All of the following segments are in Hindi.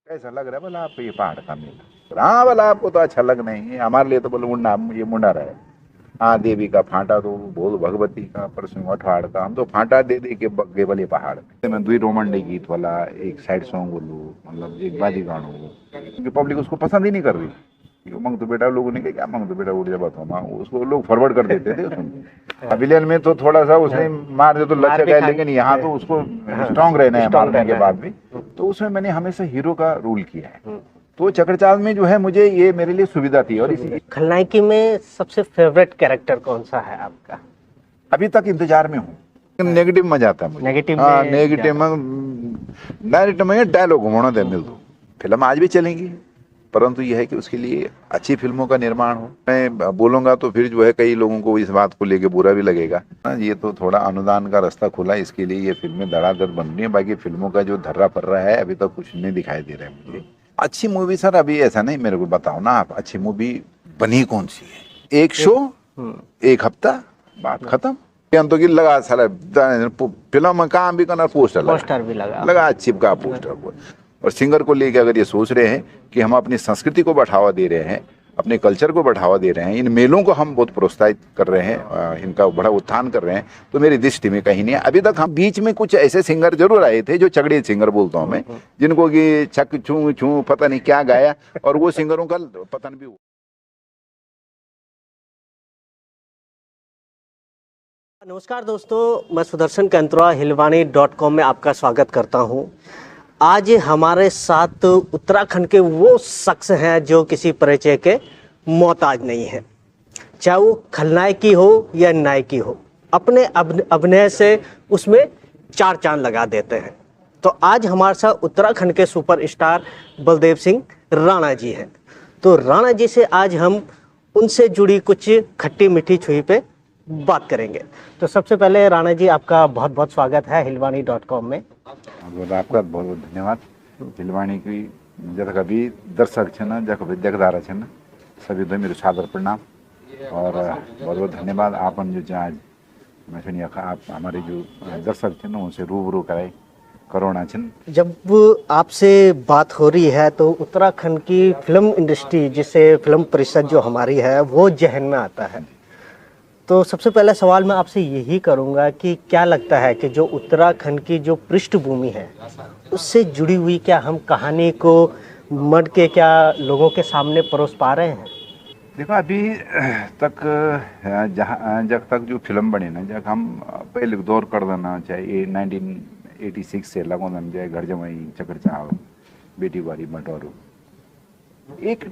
कैसा लग रहा है बोला आप ये पहाड़ का मेला? हाँ बोला आपको तो अच्छा लग नहीं है, हमारे लिए तो बोले मुंडा, ये मुंडा रहे। हाँ देवी का फांटा तो बोल भगवती का परसों अठाड़ का, हम तो फांटा दे दे के बग्गे वाले पहाड़ में। मैं दुई रोमंडी गीत वाला एक साइड सॉन्ग बोलूँ, मतलब एक बाजी गानू, क्योंकि पब्लिक उसको पसंद ही नहीं कर रही। मंग तो बेटा लोगों ने कहा क्या मंग तो बेटा उठ जा बताओ माँ, उसको लोग फॉरवर्ड कर देते थे उसमें। विलेन में तो थोड़ा सा उसने मार दे तो लचक है, लेकिन यहाँ तो उसको स्ट्रांग रहना है मारने के बाद भी। तो उसमें मैंने हमेशा हीरो का रोल किया है, तो चक्रचांद में जो है मुझे ये मेरे लिए सुविधा थी। और इसी खलनायकी में सबसे फेवरेट कैरेक्टर कौन सा है आपका? अभी तक इंतजार में हूँ। नेगेटिव मजा आता है मुझे। नेगेटिव हाँ में नेगेटिव में डायरेक्ट में डायलॉग होना दे मिल दो, फिल्म आज भी चलेंगी, परंतु यह है कि उसके लिए अच्छी फिल्मों का निर्माण हो। मैं बोलूंगा तो फिर जो है कई लोगों को इस बात को लेके बुरा भी लगेगा। ये तो थोड़ा अनुदान का रास्ता खुला, इसके लिए ये फिल्में धड़ाधड़ बन रही है, बाकी फिल्मों का जो धर्रा पड़ रहा है अभी तक कुछ नहीं दिखाई दे रहा है मुझे। अच्छी मूवी सर अभी ऐसा नहीं, मेरे को बताओ ना आप अच्छी मूवी बनी कौन सी है? एक शो, एक हफ्ता, बात खत्म। तो कि लगा साला फिल्म में काम भी करना, पोस्टर भी लगा चिपका पोस्टर। और सिंगर को लेके अगर ये सोच रहे हैं कि हम अपनी संस्कृति को बढ़ावा दे रहे हैं, अपने कल्चर को बढ़ावा दे रहे हैं, इन मेलों को हम बहुत प्रोत्साहित कर रहे हैं, इनका बड़ा उत्थान कर रहे हैं, तो मेरी दृष्टि में कहीं नहीं है। अभी तक हम बीच में कुछ ऐसे सिंगर जरूर आए थे जो चगड़े सिंगर बोलता हूँ मैं, जिनको कि छक छू छू पता नहीं क्या गाया, और वो सिंगरों का पतन भी हुआ। नमस्कार दोस्तों, मैं सुदर्शन कंत्रा हिलवाणी.com में आपका स्वागत करता हूं। आज हमारे साथ उत्तराखंड के वो शख्स हैं जो किसी परिचय के मोहताज नहीं है, चाहे वो खलनायकी हो या नायकी हो, अपने अभिनय से उसमें चार चांद लगा देते हैं। तो आज हमारे साथ उत्तराखंड के सुपरस्टार बलदेव सिंह राणा जी हैं। तो राणा जी से आज हम उनसे जुड़ी कुछ खट्टी मीठी छुई पे बात करेंगे। तो सबसे पहले राणा जी आपका बहुत बहुत स्वागत है हिलवाणी.com में। आपका बहुत बहुत धन्यवाद। हिलवाणी की जब कभी दर्शक छे ना, जब कभी देखदार छे ना, सभी तो मेरे सादर प्रणाम और बहुत बहुत धन्यवाद। आपन जो आज मैं सुनिए आप हमारे जो दर्शक थे ना उनसे रूबरू कराए करोना छन। जब आपसे बात हो रही है तो उत्तराखंड की फिल्म इंडस्ट्री, जिसे फिल्म परिषद जो हमारी है, वो जहन में आता है। तो सबसे पहला सवाल मैं आपसे यही करूंगा कि क्या लगता है कि जो उत्तराखंड की जो पृष्ठभूमि है उससे जुड़ी हुई क्या हम कहानी को मढ़ के क्या लोगों के सामने परोस पा रहे हैं? देखो अभी तक जब तक जो फिल्म बनी ना, जब हम पहले दौर कर देना चाहे 1986 से लगो देना चाहे घर जमाई चक्रचाव बेटी बारी बटोरू, एक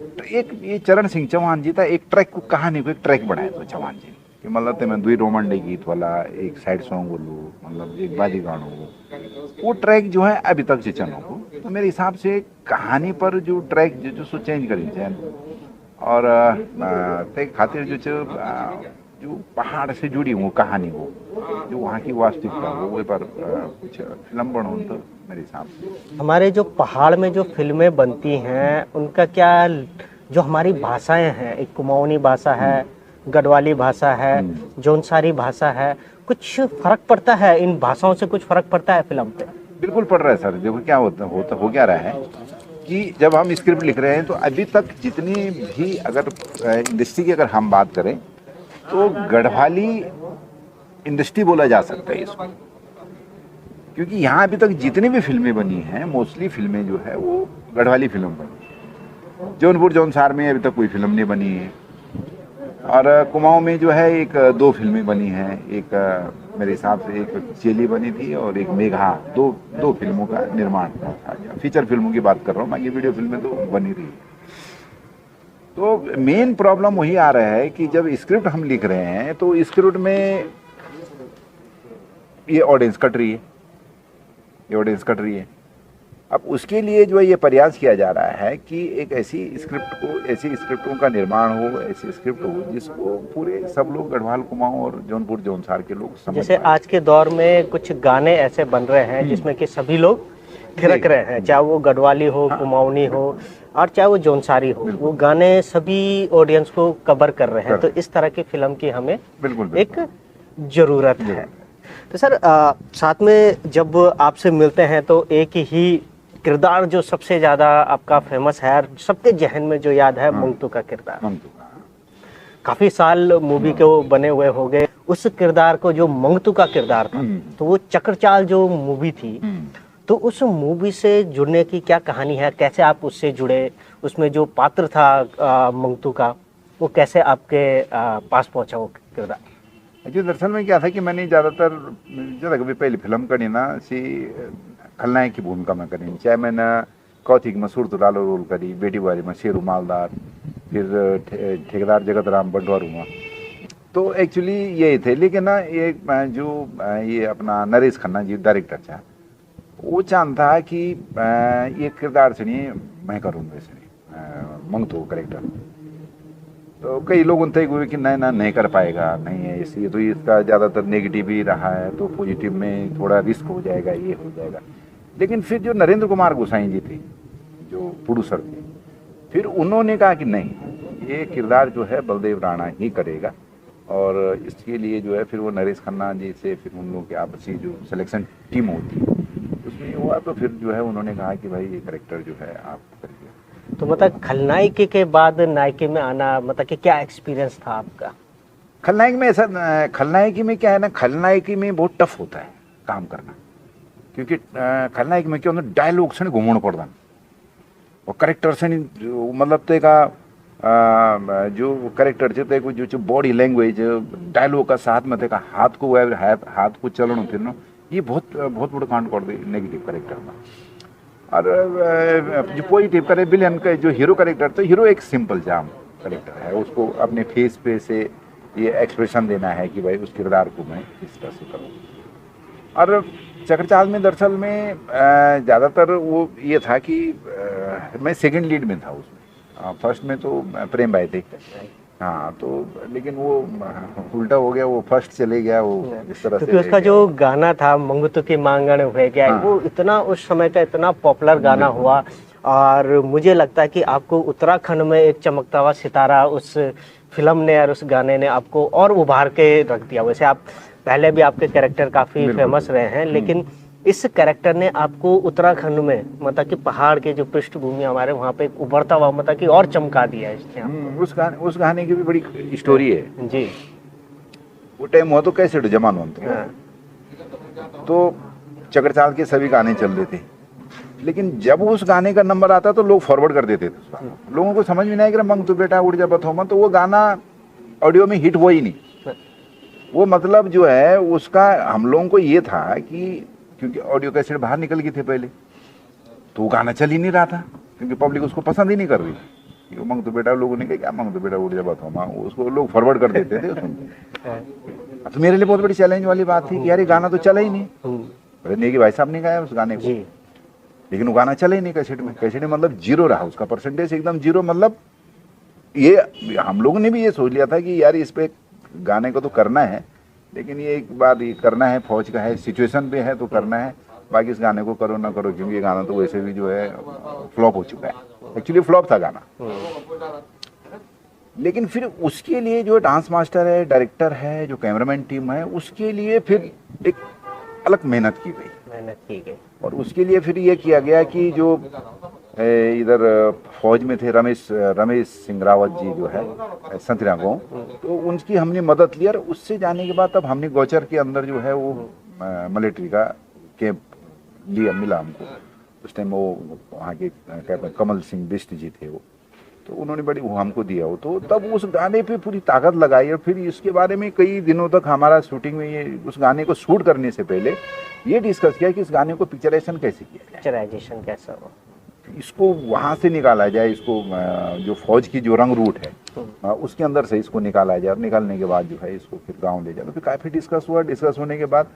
ये चरण सिंह चौहान जी था, एक ट्रैक को कहानी को एक ट्रैक बनाया था चौहान जी कि मतलब मैं दुई रोमंडी गीत वाला एक साइड सॉन्ग बोलूँ, मतलब एक बाजी गानू, वो ट्रैक जो है अभी तक चलो को। तो मेरे हिसाब से कहानी पर जो ट्रैक जो सो चेंज करी जाए, और ते खातिर जो पहाड़ से जुड़ी वो कहानी हो, जो वहाँ की वास्तविकता हो, वो पर कुछ फिल्म बनो तो मेरे हिसाब से। हमारे जो पहाड़ में जो फिल्में बनती हैं उनका क्या, जो हमारी भाषाएं हैं, एक कुमाऊनी भाषा है, गढ़वाली भाषा है, जौनसारी भाषा है, कुछ फर्क पड़ता है? इन भाषाओं से कुछ फर्क पड़ता है फिल्म पे? बिल्कुल पड़ रहा है सर। देखो क्या हो क्या रहा है कि जब हम स्क्रिप्ट लिख रहे हैं तो अभी तक जितनी भी अगर इंडस्ट्री की अगर हम बात करें तो गढ़वाली इंडस्ट्री बोला जा सकता है इसको, क्योंकि यहाँ अभी तक जितनी भी फिल्में बनी हैं मोस्टली फिल्में जो है वो गढ़वाली फिल्म बनी। जौनपुर जौनसार में अभी तक कोई फिल्म नहीं बनी है, और कुमाऊं में जो है एक दो फिल्में बनी हैं, एक मेरे हिसाब से एक चेली बनी थी और एक मेघा, दो फिल्मों का निर्माण था। फीचर फिल्मों की बात कर रहा हूँ, बाकी वीडियो फिल्में तो बनी रही। तो मेन प्रॉब्लम वही आ रहा है कि जब स्क्रिप्ट हम लिख रहे हैं तो स्क्रिप्ट में ये ऑडियंस कट रही है, अब उसके लिए जो है ये प्रयास किया जा रहा है कि एक ऐसी स्क्रिप्टों का निर्माण हो, ऐसी स्क्रिप्ट हो जिसको पूरे सब लोग गढ़वाल कुमाऊं और जौनपुर जौनसार के लोग समझ। जैसे आज के दौर में कुछ गाने ऐसे बन रहे हैं जिसमें कि सभी लोग थिरक रहे हैं, चाहे वो गढ़वाली हो, कुमाऊनी हो और चाहे वो जौनसारी हो, वो गाने सभी ऑडियंस को कवर कर रहे हैं। तो इस तरह की फिल्म की हमें बिल्कुल एक जरूरत है। तो सर साथ में जब आपसे मिलते हैं तो एक ही किरदार जो सबसे ज्यादा आपका फेमस है और सबके जहन में जो याद है, मंगतू का किरदार। मंगतू का। काफी साल मूवी के वो बने हुए हो गए, उस किरदार को जो मंगतू का किरदार था, तो वो चक्रचाल जो मूवी थी, तो उस मूवी से जुड़ने की क्या कहानी है, कैसे आप उससे जुड़े, उसमें जो पात्र था मंगतू का, वो कैसे आपके पास पहुंचा वो किरदार? जो दरअसल में क्या था कि मैंने ज़्यादातर ज़्यादा कभी पहली फिल्म करी ना सी खलनायक की भूमिका में करी, चाहे मैंने कौथिक में सुरतुलालो रोल करी, बेटी बारी में शेरू मालदार, फिर ठेकेदार जगत राम बंटवारू में, तो एक्चुअली यही थे। लेकिन ना ये जो ये अपना नरेश खन्ना जी डायरेक्टर था, वो चाहता था कि ये किरदार से नहीं मैं करूँगा इसने मंगतू करेक्टर। तो कई लोग उनसे हुए कि नहीं ना नहीं कर पाएगा, नहीं है इसलिए, तो इसका ज़्यादातर नेगेटिव ही रहा है, तो पॉजिटिव में थोड़ा रिस्क हो जाएगा, ये हो जाएगा। लेकिन फिर जो नरेंद्र कुमार गोसाई जी थे, जो प्रोड्यूसर थे, फिर उन्होंने कहा कि नहीं, ये किरदार जो है बलदेव राणा ही करेगा, और इसके लिए जो है फिर वो नरेश खन्ना जी से फिर उन लोगों की आपसी जो सिलेक्शन टीम होती है उसमें हुआ, तो फिर जो है उन्होंने कहा कि भाई ये करेक्टर जो है आप करिए। तो मतलब खलनायकी के बाद नायकी में आना, मतलब कि क्या एक्सपीरियंस था आपका? खलनायक में ऐसा, खलनायकी में क्या है ना, खलनायकी में बहुत टफ होता है काम करना, क्योंकि खलनायक में क्या होता है, डायलॉग से घूमना पड़ता है और करेक्टर से नहीं, मतलब ते का जो करेक्टर थे को जो बॉडी लैंग्वेज डायलॉग का साथ में थे का हाथ को हाथ को चलना फिरना, ये बहुत बहुत बड़ा कांड कर दे नेगेटिव करेक्टर में। और जो पॉजिटिव करे विलेन का जो हीरो करेक्टर, तो हीरो एक सिंपल जाम करेक्टर है, उसको अपने फेस पे से ये एक्सप्रेशन देना है कि भाई उस किरदार को मैं इस तरह से करूँ। और चक्रचाल में दरअसल में ज़्यादातर वो ये था कि मैं सेकंड लीड में था उसमें, फर्स्ट में तो प्रेम भाई थे, हाँ, तो लेकिन वो उल्टा हो गया, वो फर्स्ट चले गया, वो इस तरह से। क्योंकि उसका जो गाना था मंगतू की मांगण हुए गया, हाँ। वो इतना उस समय का इतना पॉपुलर गाना हुआ, और मुझे लगता है कि आपको उत्तराखंड में एक चमकता हुआ सितारा उस फिल्म ने और उस गाने ने आपको और उभार के रख दिया। वैसे आप पहले भी आपके कैरेक्टर काफी फेमस रहे हैं, लेकिन इस कैरेक्टर ने आपको उत्तराखंड में, मतलब कि पहाड़ के जो पृष्ठभूमि हमारे वहाँ पे उभरता हुआ, मतलब कि और चमका दिया है इसने आपको। उस गाने की भी बड़ी स्टोरी है जी। वो टाइम हुआ तो कैसे जमाना होता, तो चक्रचाल के सभी गाने चल रहे थे, लेकिन जब उस गाने का नंबर आता तो लोग फॉरवर्ड कर देते थे, लोगों को समझ में नहीं आया कि मंग तो बेटा उड़ जा बथोमा, तो वो गाना ऑडियो में हिट हुआ ही नहीं। वो मतलब जो है उसका हम लोगों को ये था कि क्योंकि ऑडियो कैसेट बाहर निकल गए थे पहले, तो वो गाना चल ही नहीं रहा था, क्योंकि पब्लिक उसको पसंद ही नहीं कर रही थी। मंग तो बेटा, लोगों ने कहा क्या मंग तो बेटा उड़ जा बथोमा, उसको लोग फॉरवर्ड कर देते थे उसमें। तो मेरे लिए बहुत बड़ी चैलेंज वाली बात थी कि यार ये गाना तो चला ही नहीं, नेगी भाई साहब ने गाया उस गाने को, लेकिन वो गाना चला ही नहीं कैसेट में। कैसेट में मतलब जीरो रहा, उसका परसेंटेज एकदम जीरो। मतलब ये हम लोगों ने भी ये सोच लिया था कि यार इस पे गाने को तो करना है, लेकिन ये एक बात ये करना है, फौज का है, सिचुएशन पे है तो करना है, बाकी इस गाने को करो ना करो, क्योंकि ये गाना तो वैसे भी जो है फ्लॉप हो चुका है। एक्चुअली फ्लॉप था गाना, लेकिन फिर उसके लिए जो डांस मास्टर है, डायरेक्टर है, जो कैमरामैन टीम है, उसके लिए फिर एक अलग मेहनत की गई। और उसके लिए फिर ये किया गया कि जो इधर फौज में थे रमेश सिंह रावत जी जो है संतरा गाँव, तो उनकी हमने मदद ली, और उससे जाने के बाद तब हमने गौचर के अंदर जो है वो मिलिट्री का कैंप लिया, मिला हमको। उस टाइम वो वहाँ के कैप्टन कमल सिंह बिष्ट जी थे, वो तो उन्होंने बड़ी वो हमको दिया हो, तो तब उस गाने पे पूरी ताकत लगाई। और फिर इसके बारे में कई दिनों तक हमारा शूटिंग में, ये उस गाने को शूट करने से पहले ये डिस्कस किया कि इस गाने को पिक्चराइजेशन कैसे किया जाए, पिक्चराइजेशन कैसा हो, इसको वहाँ से निकाला जाए, इसको जो फौज की जो रंग रूट है उसके अंदर से इसको निकाला जाए, और निकालने के बाद जो है इसको फिर गाँव ले जाए। तो फिर काफ़ी डिस्कस हुआ, डिस्कस होने के बाद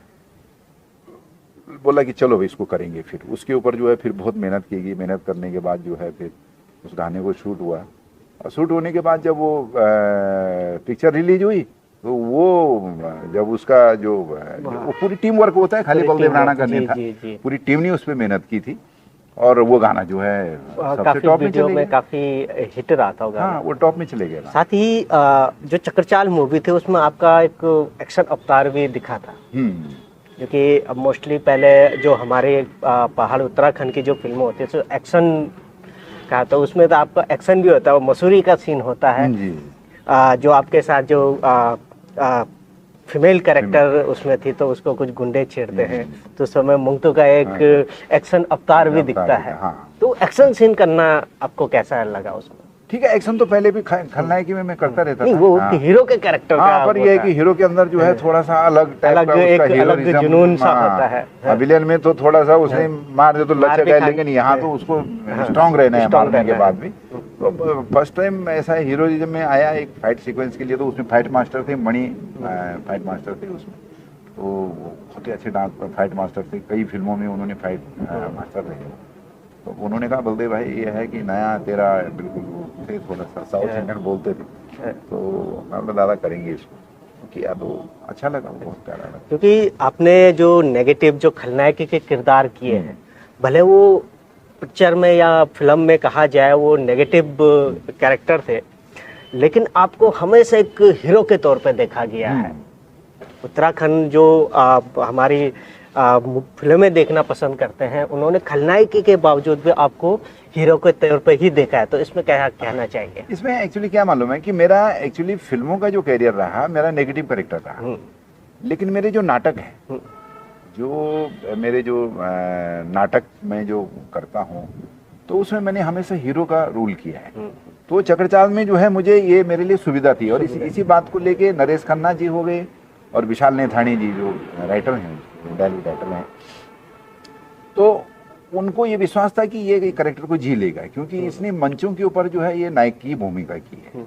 बोला कि चलो भाई इसको करेंगे। फिर उसके ऊपर जो है फिर बहुत मेहनत की गई, मेहनत करने के बाद जो है फिर उस गाने को शूट हुआ, और शूट होने के बाद जब वो पिक्चर रिलीज हुई, तो वो जब उसका जो वो पूरी टीम वर्क होता है, खाली बलदेव राणा का नहीं था, पूरी टीम ने उस पर मेहनत की थी, और वो गाना जो है सबसे टॉप में चले गया, काफी हिट रहा था वो गाना। हाँ, वो टॉप में चले गया। साथ ही जो चक्रचाल मूवी थे उसमें आपका एक एक्शन अवतार भी दिखा था, क्योंकि अब मोस्टली पहले जो हमारे पहाड़ उत्तराखंड की जो फिल्में होती है तो एक्शन का, तो उसमें तो आपका एक्शन भी होता है, वो मसूरी का सीन होता है। जी। जो आपके साथ जो फीमेल कैरेक्टर उसमें थी, तो उसको कुछ गुंडे छेड़ते हैं, तो उस समय मुंगतो का एक एक्शन अवतार भी दिखता है। हाँ। तो एक्शन सीन करना आपको कैसा लगा उसमें? ठीक है, एक्शन तो पहले भी खलनायकी में मैं करता रहता नहीं, था। वो हाँ। हीरो के कैरेक्टर हाँ, का पर ये है कि हीरो के अंदर जो है थोड़ा सा अलग टाइप का एक उसका अलग हीरोइज्म, जुनून सा होता है। विलेन में तो थोड़ा सा उसने मार दे तो मार लचक भी है, खा- लेकिन यहाँ तो उसको हाँ, स्ट्रांग रहना है strong मारने के रहना बाद है। भी। तो फर्स्ट टाइम ऐसा हीरोइज्म में आया एक फाइट सीक्वेंस के लिए, तो उसमें फाइट मास्टर थे, मणि फाइट मास्टर थे उसमें। तो वो बहुत ही अच्छे डांस फाइट मास्टर थे, कई फिल्मों में उन्होंने फाइट मास्टर रहे। तो उन्होंने कहा बलदेव भाई ये है कि नया तेरा बिल्कुल वो थे, थोड़ा सा साउथ इंडियन बोलते थे, तो मैं बोला दादा करेंगे इसको, किया तो अच्छा लगा, बहुत प्यारा लगा। क्योंकि आपने जो नेगेटिव जो खलनायक के किरदार किए हैं, भले वो पिक्चर में या फिल्म में कहा जाए वो नेगेटिव कैरेक्टर थे, लेकिन आपको हमेशा एक हीरो के तौर पे देखा गया है। उत्तराखंड जो हमारी फिल्में देखना पसंद करते हैं, उन्होंने खलनायकी के बावजूद भी आपको हीरो के तौर पे ही देखा है, तो इसमें क्या कहना चाहिए? इसमें एक्चुअली क्या मालूम है कि मेरा एक्चुअली फिल्मों का जो कैरियर रहा, मेरा नेगेटिव कैरेक्टर रहा, लेकिन मेरे जो नाटक है, जो मेरे जो नाटक में जो करता हूँ, तो उसमें मैंने हमेशा हीरो का रोल किया है। तो चक्रचाल में जो है मुझे ये मेरे लिए सुविधा थी, और इसी बात को लेके नरेश खन्ना जी हो गए और विशाल नेथानी जी जो राइटर हैं, डायलॉग राइटर हैं, तो उनको ये विश्वास था कि ये कैरेक्टर को जी लेगा, क्योंकि इसने मंचों के ऊपर जो है ये नायक की भूमिका की है।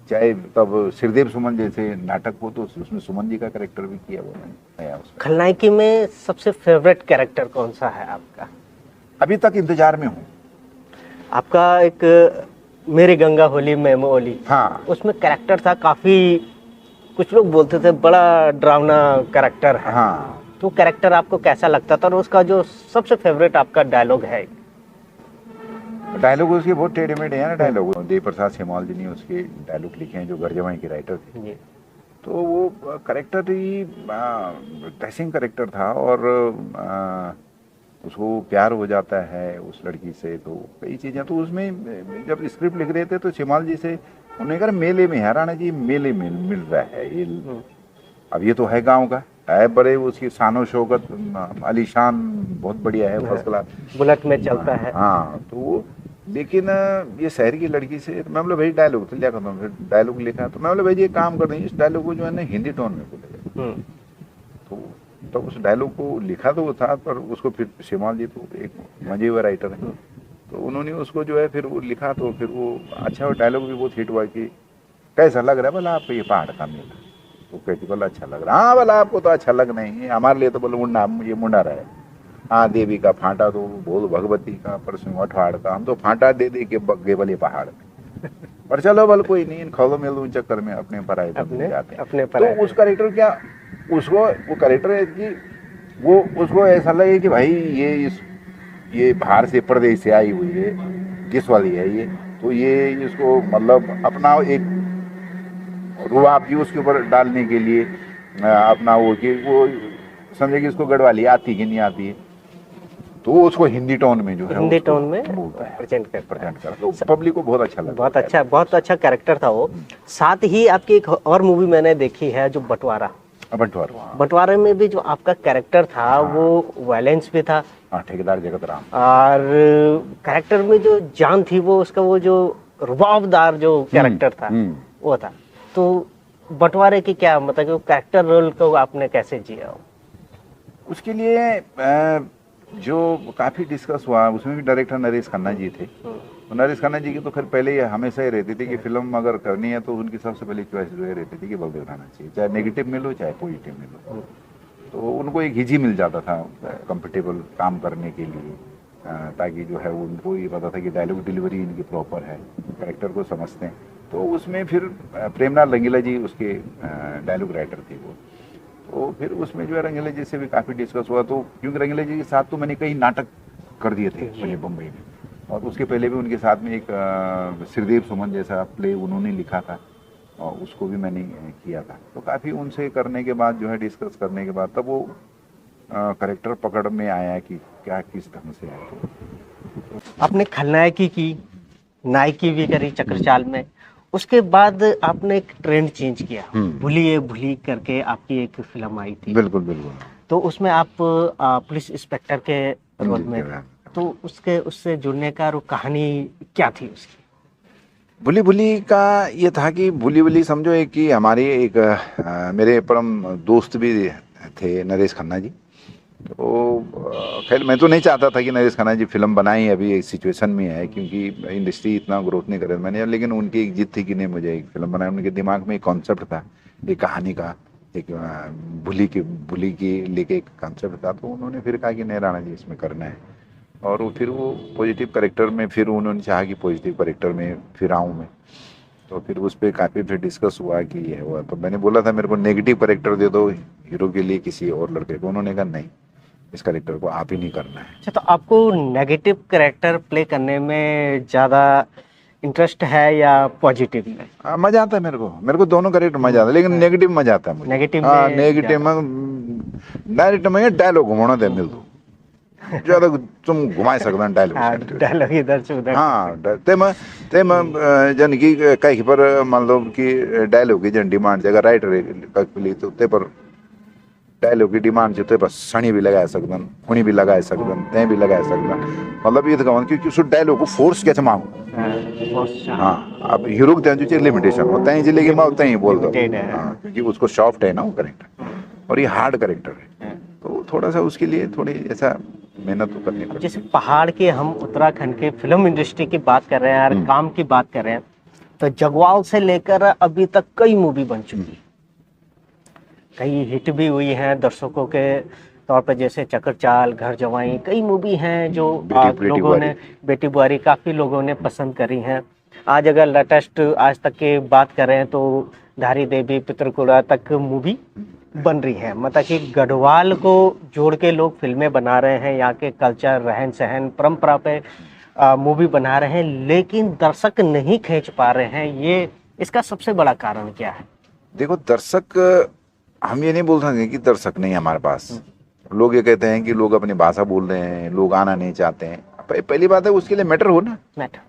चाहे तब श्रीदेव सुमन जैसे नाटक हो, तो उसमें सुमन जी का कैरेक्टर भी किया वो मैंने उसमें। खलनायकी में सबसे फेवरेट कैरेक्टर कौन सा है आपका? अभी तक इंतजार में हूँ। आपका एक मेरे गंगा होली में ओली, हाँ, उसमें कैरेक्टर था काफी, कुछ लोग बोलते थे बड़ा डरावना कैरेक्टर है। हाँ। तो कैरेक्टर आपको कैसा लगता था, और उसका जो सबसे फेवरेट आपका डायलॉग है? डायलॉग उसके बहुत टेढ़े मेढ़े हैं ना डायलॉग। देव प्रसाद सेमवाल जी ने उसके डायलॉग लिखे हैं, जो गरजवाई के राइटर थे जी। तो वो कैरेक्टर ही टचिंग कैरेक्टर था, और उसको प्यार हो जाता है उस लड़की से, तो कई चीज़ें। तो उसमें जब स्क्रिप्ट लिख रहे थे तो सेमवाल जी से उन्होंने कहा मेले में है राणा जी, मेले में मिल रहा है ये। अब ये तो है गांव का है, बड़े उसकी शानो शौकत आलीशान बहुत बढ़िया है, फर्स्ट क्लास, बुलेट में चलता है। हाँ, तो वो लेकिन ये शहर की लड़की से, तो मैं बोला भाई डायलॉग तो लिया करता हूँ, फिर डायलॉग लिखा, तो मैं बोला भाई ये काम कर देंगे, इस डायलॉग को जो है ना हिंदी टोन में बोलेगा। तो उस डायलॉग को लिखा तो वो था, पर उसको फिर सेमवाल जी तो एक मजे हुए राइटर हैं, तो उन्होंने उसको जो है फिर वो लिखा, तो फिर वो अच्छा, वो डायलॉग भी बहुत हिट हुआ कि कैसा लग रहा है बोला आपको ये पहाड़ का मेला, तो कहती बोला अच्छा लग रहा है। हाँ बोला आपको तो अच्छा लग नहीं है, हमारे लिए तो बोलो मुंडा, ये मुंडा रहा है। हाँ, देवी का फांटा तो बोल भगवती का, परसों अठाड़ का, हम तो फांटा दे दे के बगे बोले पहाड़ में। पर चलो बोल कोई नहीं, इन खौलों में उन चक्कर में अपने पराए जाते हैं। तो उस कैरेक्टर क्या, उसको वो कैरेक्टर है कि वो उसको ऐसा लगे कि भाई ये बाहर से प्रदेश से आई हुई है, किस वाली है ये, तो ये इसको मतलब अपना एक रुआब भी उसके ऊपर डालने के लिए अपना वो कि वो समझे कि इसको गढ़वाली आती कि नहीं आती है, तो वो उसको हिंदी टोन में जो है हिंदी टोन में प्रेजेंट कर, तो पब्लिक को बहुत अच्छा लगा। बहुत अच्छा कैरेक्टर था वो। साथ ही आपकी एक और मूवी मैंने देखी है जो बंटवारा। बंटवारे में भी जो आपका कैरेक्टर था वो वायलेंस भी था, ठेकेदार जगत राम, और कैरेक्टर में जो जान थी वो उसका, वो जो रुबाबदार जो कैरेक्टर था वो था। तो बंटवारे की क्या मतलब कैरेक्टर रोल को आपने कैसे जिया? उसके लिए जो काफ़ी डिस्कस हुआ, उसमें भी डायरेक्टर नरेश खन्ना जी थे। तो नरेश खन्ना जी की तो खैर पहले ही हमेशा ही रहती थी कि फिल्म अगर करनी है तो उनकी सबसे पहले चॉइस जो है रहती थी कि बलदेव राणा चाहिए, चाहे नेगेटिव में लो चाहे पॉजिटिव में लो। तो उनको एक हिजी मिल जाता था कंफर्टेबल काम करने के लिए, ताकि जो है उनको ये पता था कि डायलॉग डिलीवरी इनकी प्रॉपर है, कैरेक्टर को समझते हैं। तो उसमें फिर प्रेमनाथ रंगीला जी उसके डायलॉग राइटर थे वो, तो फिर उसमें जो है रंगीला जी से भी काफ़ी डिस्कस हुआ। तो क्योंकि रंगीला जी के साथ तो मैंने कई नाटक कर दिए थे मुझे बम्बई में, और उसके पहले भी उनके साथ में एक श्रीदेव सुमन जैसा प्ले उन्होंने लिखा था, और उसको भी मैंने किया था। तो काफ़ी उनसे करने के बाद जो है डिस्कस करने के बाद तब वो करेक्टर पकड़ में आया कि क्या किस ढंग से आया। आपने खलनायकी की, नायकी भी करी चक्रचाल में, उसके बाद आपने एक ट्रेंड चेंज किया, भूलिए भूली करके आपकी एक फिल्म आई थी। बिल्कुल बिल्कुल। तो उसमें आप पुलिस इंस्पेक्टर के रोल में, जी, तो उससे जुड़ने का वो कहानी क्या थी उसकी? भूली भूली का ये था कि भूली भूली समझो एक कि हमारी एक मेरे परम दोस्त भी थे नरेश खन्ना जी। तो खैर मैं तो नहीं चाहता था कि नरेश खन्ना जी फिल्म बनाई, अभी एक सिचुएशन में है क्योंकि इंडस्ट्री इतना ग्रोथ नहीं कर रही मैंने, लेकिन उनकी एक जिद थी कि नहीं मुझे एक फिल्म बनाई। उनके दिमाग में एक कॉन्सेप्ट था, एक कहानी का, एक भूली की लेके एक कॉन्सेप्ट था। तो उन्होंने फिर कहा कि नहीं राणा जी इसमें करना है, और वो फिर वो पॉजिटिव करेक्टर में फिर उन्होंने चाहा कि पॉजिटिव करेक्टर में फिर आऊँ मैं। तो फिर उस पर काफ़ी फिर डिस्कस हुआ कि ये हुआ। तो मैंने बोला था मेरे को नेगेटिव करेक्टर दे दो हीरो के लिए किसी और लड़के को, उन्होंने कहा नहीं इस करेक्टर को आप ही नहीं करना है। अच्छा, तो आपको नेगेटिव कैरेक्टर प्ले करने में ज़्यादा इंटरेस्ट है या पॉजिटिव में? मजा आता है मेरे को दोनों करेक्टर मजा आता है, लेकिन नेगेटिव मजा आता है मुझे। नेगेटिव हाँ में नेगेटिव में डायरेक्ट में डायलॉग घुमाना दे मिल दो ज्यादा तुम घुमाए सकते हैं डायलॉग। डायलॉग इधर से उधर। हाँ ते में जन की कहीं पर मान लो कि डायलॉग की जन डिमांड अगर राइटर का तो ते पर डायलॉग की डिमांड जो ते पर सणी भी लगाए सकदन, खुणी भी लगाए सकदन, ते भी लगाए सकदन। मतलब ये तो कहूँ क्योंकि उस डायलॉग को फोर्स कैसे मांगू। हाँ अब हीरो के जो लिमिटेशन होता है लेकिन मैं उतना ही बोल दो, क्योंकि उसको सॉफ्ट है ना वो करेक्टर और ये हार्ड करेक्टर है, तो थोड़ा सा उसके लिए थोड़ी ऐसा मेहनत तो करनी पड़ती। जैसे पहाड़ के, हम उत्तराखंड के फिल्म इंडस्ट्री की बात कर रहे हैं और काम की बात कर रहे हैं, तो जगवाल से लेकर अभी तक कई मूवी बन चुकी, कई हिट भी हुई हैं दर्शकों के तौर पर, जैसे चक्रचाल, घर जवाई, कई मूवी हैं जो लोगों ने, बेटी बुआरी काफ़ी लोगों ने पसंद करी हैं। आज अगर लेटेस्ट आज तक की बात करें तो धारी देवी, पितरकुड़ा तक मूवी बन रही है। मतलब कि गढ़वाल को जोड़ के लोग फिल्में बना रहे हैं, यहाँ के कल्चर, रहन सहन, परंपरा पे मूवी बना रहे हैं, लेकिन दर्शक नहीं खींच पा रहे हैं। ये इसका सबसे बड़ा कारण क्या है? देखो दर्शक, हम ये नहीं बोल सकते कि दर्शक नहीं है हमारे पास। लोग ये कहते हैं कि लोग अपनी भाषा बोल रहे हैं, लोग आना नहीं चाहते हैं। पहली बात है उसके लिए मैटर हो ना। मैटर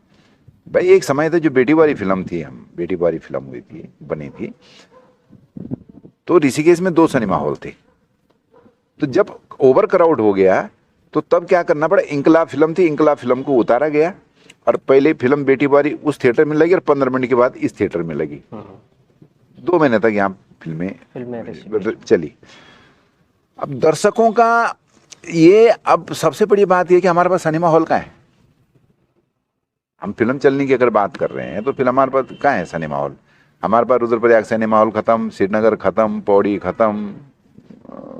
भाई एक समय था जो बेटी बारी फिल्म थी, हम बेटी बारी फिल्म हुई थी, बनी थी, तो ऋषिकेश में 2 सिनेमा हॉल थे। तो जब ओवर क्राउड हो गया तो तब क्या करना पड़ा, इंकलाब फिल्म थी, इंकलाब फिल्म को उतारा गया और पहले फिल्म बेटी बारी उस थिएटर में लगी और 15 मिनट के बाद इस थिएटर में लगी। 2 महीने तक यहाँ फिल्में चली। अब दर्शकों का ये, अब सबसे बड़ी बात ये कि हमारे पास सिनेमा हॉल का है। हम फिल्म चलने की अगर बात कर रहे हैं तो फिर हमारे पास कहाँ है सिनेमा हॉल? हमारे पास रुद्रप्रयाग सिनेमा हॉल खत्म, श्रीनगर खत्म, पौड़ी खत्म,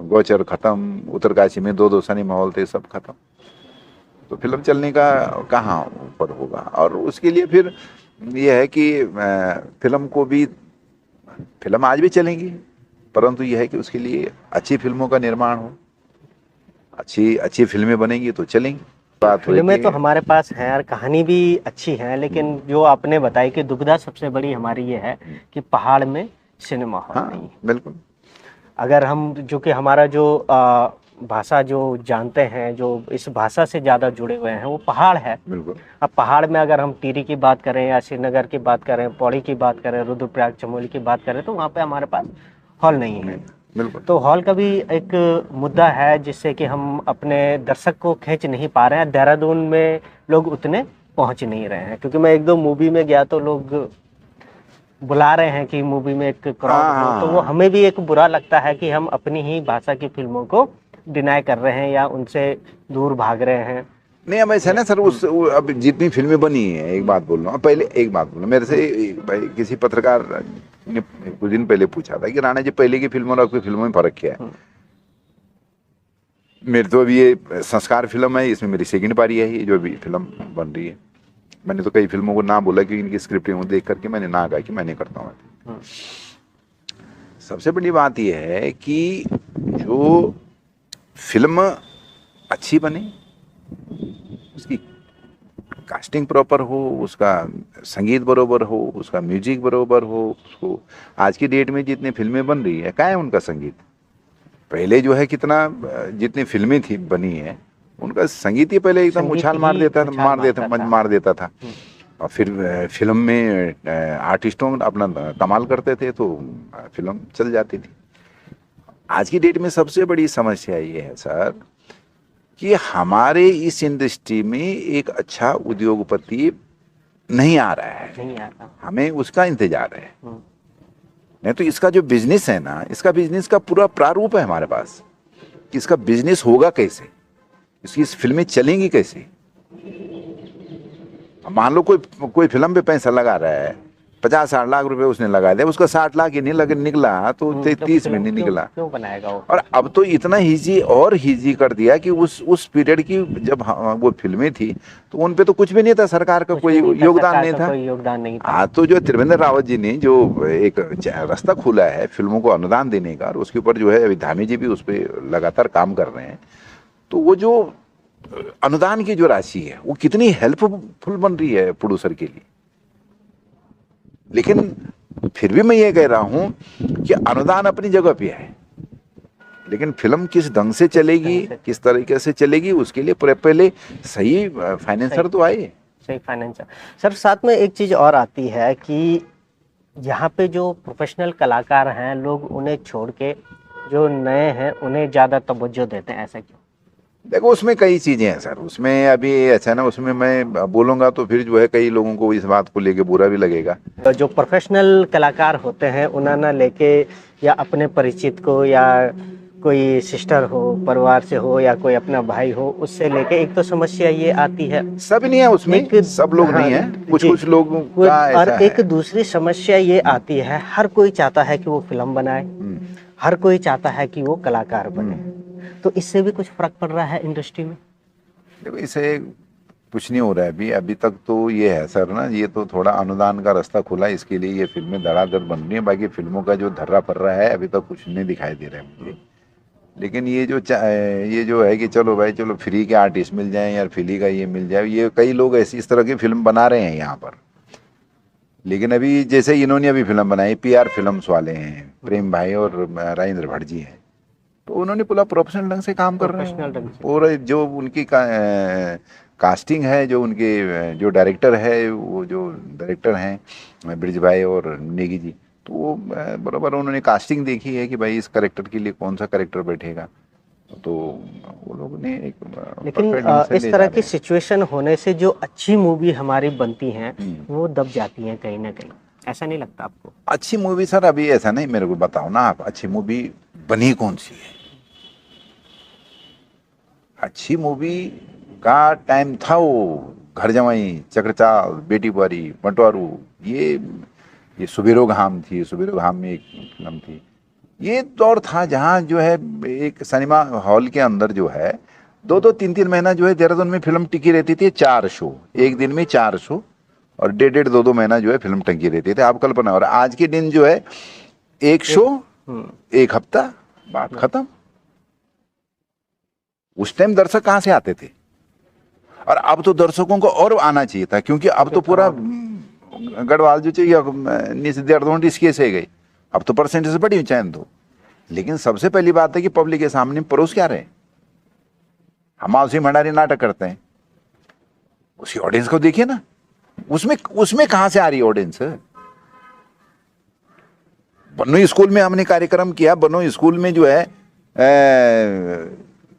गौचर खत्म, उत्तरकाशी में 2 सिनेमा हॉल थे, सब खत्म। तो फिल्म चलने का कहाँ ऊपर होगा? और उसके लिए फिर यह है कि फिल्म आज भी चलेंगी, परंतु यह है कि उसके लिए अच्छी फिल्मों का निर्माण हो, अच्छी फिल्में बनेंगी तो चलेंगी। फिल्में तो हमारे पास हैं और कहानी भी अच्छी है, लेकिन जो आपने बताई कि दुविधा सबसे बड़ी हमारी ये है कि पहाड़ में सिनेमा हॉल नहीं है। बिल्कुल। अगर हम, जो कि हमारा जो भाषा जो जानते हैं, जो इस भाषा से ज़्यादा जुड़े हुए हैं, वो पहाड़ है। बिल्कुल। अब पहाड़ में अगर हम टिहरी की बात करें या श्रीनगर की बात करें, पौड़ी की बात करें, रुद्रप्रयाग, चमोली की बात करें, तो वहाँ पे हमारे पास हॉल नहीं है। बिल्कुल। तो हॉल का भी एक मुद्दा है जिससे कि हम अपने दर्शक को खींच नहीं पा रहे हैं। देहरादून में लोग उतने पहुंच नहीं रहे हैं, क्योंकि मैं 1-2 मूवी में गया तो लोग बुला रहे हैं कि मूवी में एक क्राउड हो, तो वो हमें भी एक बुरा लगता है कि हम अपनी ही भाषा की फिल्मों को डिनाई कर रहे हैं या उनसे दूर भाग रहे हैं। नहीं अब ऐसा ना सर, अब जितनी फिल्में बनी है, एक बात बोल रहा हूँ, पहले एक बात बोल, मेरे से भाई किसी पत्रकार ने कुछ दिन पहले पूछा था कि राणा जी पहले की फिल्मों और आपकी फिल्मों में फर्क क्या है? मेरे तो अभी ये संस्कार फिल्म है, इसमें मेरी सेकंड पारी है ये जो अभी फिल्म बन रही है। मैंने तो कई फिल्मों को ना बोला कि इनकी स्क्रिप्टें देख करके मैंने ना कहा कि मैं नहीं करता हूँ। सबसे बड़ी बात यह है कि जो फिल्म अच्छी बने, उसकी कास्टिंग प्रॉपर हो, उसका संगीत बरोबर हो, उसका म्यूजिक बरोबर हो, उसको आज की डेट में जितनी फिल्में बन रही है, क्या है उनका संगीत? पहले जो है कितना जितनी फिल्में थी बनी है उनका संगीत ही पहले एकदम संगीत उछाल ही मार देता था, उछाल मार देता था। और फिर फिल्म में आर्टिस्टों अपना कमाल करते थे तो फिल्म चल जाती थी। आज की डेट में सबसे बड़ी समस्या ये है सर कि हमारे इस इंडस्ट्री में एक अच्छा उद्योगपति नहीं आ रहा है, नहीं आता। हमें उसका इंतजार है। नहीं तो इसका जो बिजनेस है ना, इसका बिजनेस का पूरा प्रारूप है हमारे पास कि इसका बिजनेस होगा कैसे, इसकी इस फिल्में चलेंगी कैसे। मान लो कोई फिल्म पे पैसा लगा रहा है, 50-60 लाख रुपए उसने लगा दिया, उसका 60 लाख ही नहीं निकला तो 30 में नहीं निकला। क्यों बनाएगा वो? और अब तो इतना हीजी कर दिया कि उस पीरियड की जब वो फिल्में थी तो उन पे तो कुछ भी नहीं था, सरकार का कोई योगदान नहीं था। कोई योगदान नहीं था। हाँ, तो जो त्रिवेंद्र रावत जी ने जो एक रास्ता खोला है फिल्मों को अनुदान देने का, और उसके ऊपर जो है अभी धामी जी भी उस पर लगातार काम कर रहे हैं, तो वो जो अनुदान की जो राशि है वो कितनी हेल्पफुल बन रही है प्रोड्यूसर के लिए। लेकिन फिर भी मैं ये कह रहा हूं कि अनुदान अपनी जगह पे है, लेकिन फिल्म किस ढंग से चलेगी, किस तरीके से चलेगी, उसके लिए पहले सही फाइनेंसर तो आए। सही फाइनेंसर। सर साथ में एक चीज और आती है कि यहाँ पे जो प्रोफेशनल कलाकार हैं, लोग उन्हें छोड़ के जो नए हैं उन्हें ज्यादा तवज्जो देते हैं, ऐसा क्यों? देखो उसमें कई चीजें हैं सर, उसमें अभी ऐसा ना, उसमें मैं बोलूंगा तो फिर जो है कई लोगों को इस बात को लेके बुरा भी लगेगा। तो जो प्रोफेशनल कलाकार होते हैं उन्हें ना लेके, या अपने परिचित को, या कोई सिस्टर हो, परिवार से हो, या कोई अपना भाई हो, उससे लेके एक तो समस्या ये आती है। सब नहीं है उसमें, सब लोग नहीं है, कुछ लोगों का ऐसा और है। एक दूसरी समस्या ये आती है, हर कोई चाहता है कि वो फिल्म बनाए, हर कोई चाहता है कि वो कलाकार बने, तो इससे भी कुछ फर्क पड़ रहा है इंडस्ट्री में? देखो इसे कुछ नहीं हो रहा है अभी तक तो ये है सर ना, ये तो थोड़ा अनुदान का रास्ता खुला, इसके लिए ये फिल्में धड़ाधड़ बन रही है। बाकी फिल्मों का जो धर्रा पड़ रहा है अभी तक कुछ नहीं दिखाई दे रहा है मुझे। लेकिन ये जो है कि चलो भाई चलो फ्री के आर्टिस्ट मिल जाएं या फ्री का ये मिल जाए, ये कई लोग ऐसी इस तरह की फिल्म बना रहे हैं यहाँ पर। लेकिन अभी जैसे इन्होंने अभी फिल्म बनाई, PR फिल्म्स वाले हैं, प्रेम भाई और राजेंद्र भट्ट जी हैं, तो उन्होंने पूरा प्रोफेशनल ढंग से काम कर रहे हैं। पूरा जो उनकी कास्टिंग है, जो उनके जो डायरेक्टर है, वो जो डायरेक्टर हैं ब्रिज भाई और नेगी जी, तो वो बराबर उन्होंने कास्टिंग देखी है कि भाई इस कैरेक्टर के लिए कौन सा कैरेक्टर बैठेगा, तो वो लोगों ने एक लेकिन इस तरह की सिचुएशन होने से जो अच्छी मूवी हमारी बनती हैं वो दब जाती हैं कहीं ना कहीं, ऐसा नहीं लगता आपको? अच्छी मूवी सर अभी ऐसा नहीं, मेरे को बताओ ना आप, अच्छी मूवी बनी कौन सी है? अच्छी मूवी का टाइम था वो घर जमाई, चक्रचाल, बेटी बारी, बंटवारू, ये सुबेरो घाम थी, सुबेरो घाम में एक फिल्म थी। ये दौर था जहाँ जो है एक सिनेमा हॉल के अंदर जो है 2-2, 3-3 महीना जो है देहरादून में फिल्म टिकी रहती थी, 4 शो एक दिन में, 4 शो, और 1.5, 2 महीना जो है फिल्म टंकी रहती थी। आप कल्पना, और आज के दिन जो है 1 शो 1 हफ्ता, बात खत्म। उस टाइम दर्शक कहां से आते थे? और अब तो दर्शकों को और आना चाहिए था, क्योंकि अब तो पूरा गढ़वाल जो चाहिए देहरादून इसके से गई, अब तो परसेंटेज बढ़ी चैन दो। लेकिन सबसे पहली बात है कि पब्लिक के सामने परोस क्या रहे। हम आलसी भंडारी नाटक करते हैं, उसी ऑडियंस को देखिए ना, उसमें कहां से आ रही ऑडियंस? बन्नोई स्कूल में हमने कार्यक्रम किया, बन्नोई स्कूल में जो है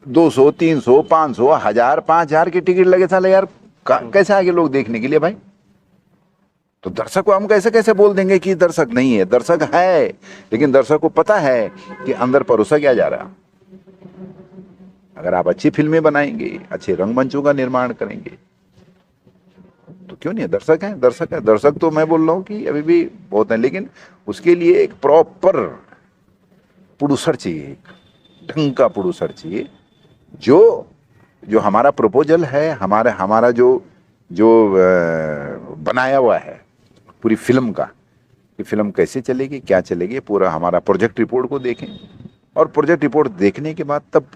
200, 300, 500, 1000, 5000 के टिकट लगे। साले यार कैसे आगे लोग देखने के लिए भाई? तो दर्शक को हम कैसे बोल देंगे कि दर्शक नहीं है? दर्शक है, लेकिन दर्शक को पता है कि अंदर परोसा क्या जा रहा। अगर आप अच्छी फिल्में बनाएंगे, अच्छे रंगमंचों का निर्माण करेंगे, तो क्यों नहीं है? दर्शक है, दर्शक है। दर्शक तो मैं बोल रहा हूँ कि अभी भी बहुत है, लेकिन उसके लिए एक प्रॉपर प्रोड्यूसर चाहिए, एक ढंग का प्रोड्यूसर चाहिए। जो हमारा प्रपोजल है, हमारा जो बनाया हुआ है पूरी फिल्म का, कि फिल्म कैसे चलेगी, क्या चलेगी, पूरा हमारा प्रोजेक्ट रिपोर्ट को देखें, और प्रोजेक्ट रिपोर्ट देखने के बाद तब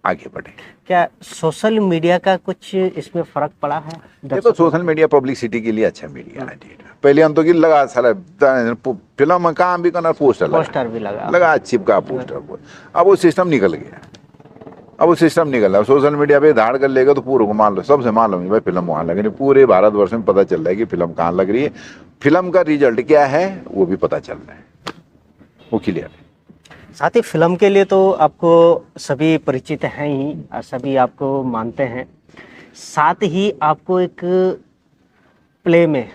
आगे बढ़े। क्या सोशल मीडिया का कुछ इसमें फर्क पड़ा है? देखो सोशल मीडिया पब्लिसिटी के लिए अच्छा मीडिया है। पहले हम तो कि लगा साला फिल्म में काम भी करना, पोस्टर भी लगा चिपका पोस्टर। अब वो सिस्टम निकल गया, अब वो सिस्टम निकला, सोशल मीडिया पे धाड़ कर लेगा तो पूरे को मान लो, सबसे मालूम है भाई फिल्म वहाँ लग रही है, पूरे भारतवर्ष में पता चल रहा है कि फिल्म कहाँ लग रही है, फिल्म का रिजल्ट क्या है वो भी पता चल रहा है, वो क्लियर है। साथ ही फिल्म के लिए तो आपको सभी परिचित हैं ही और सभी आपको मानते हैं, साथ ही आपको एक प्ले में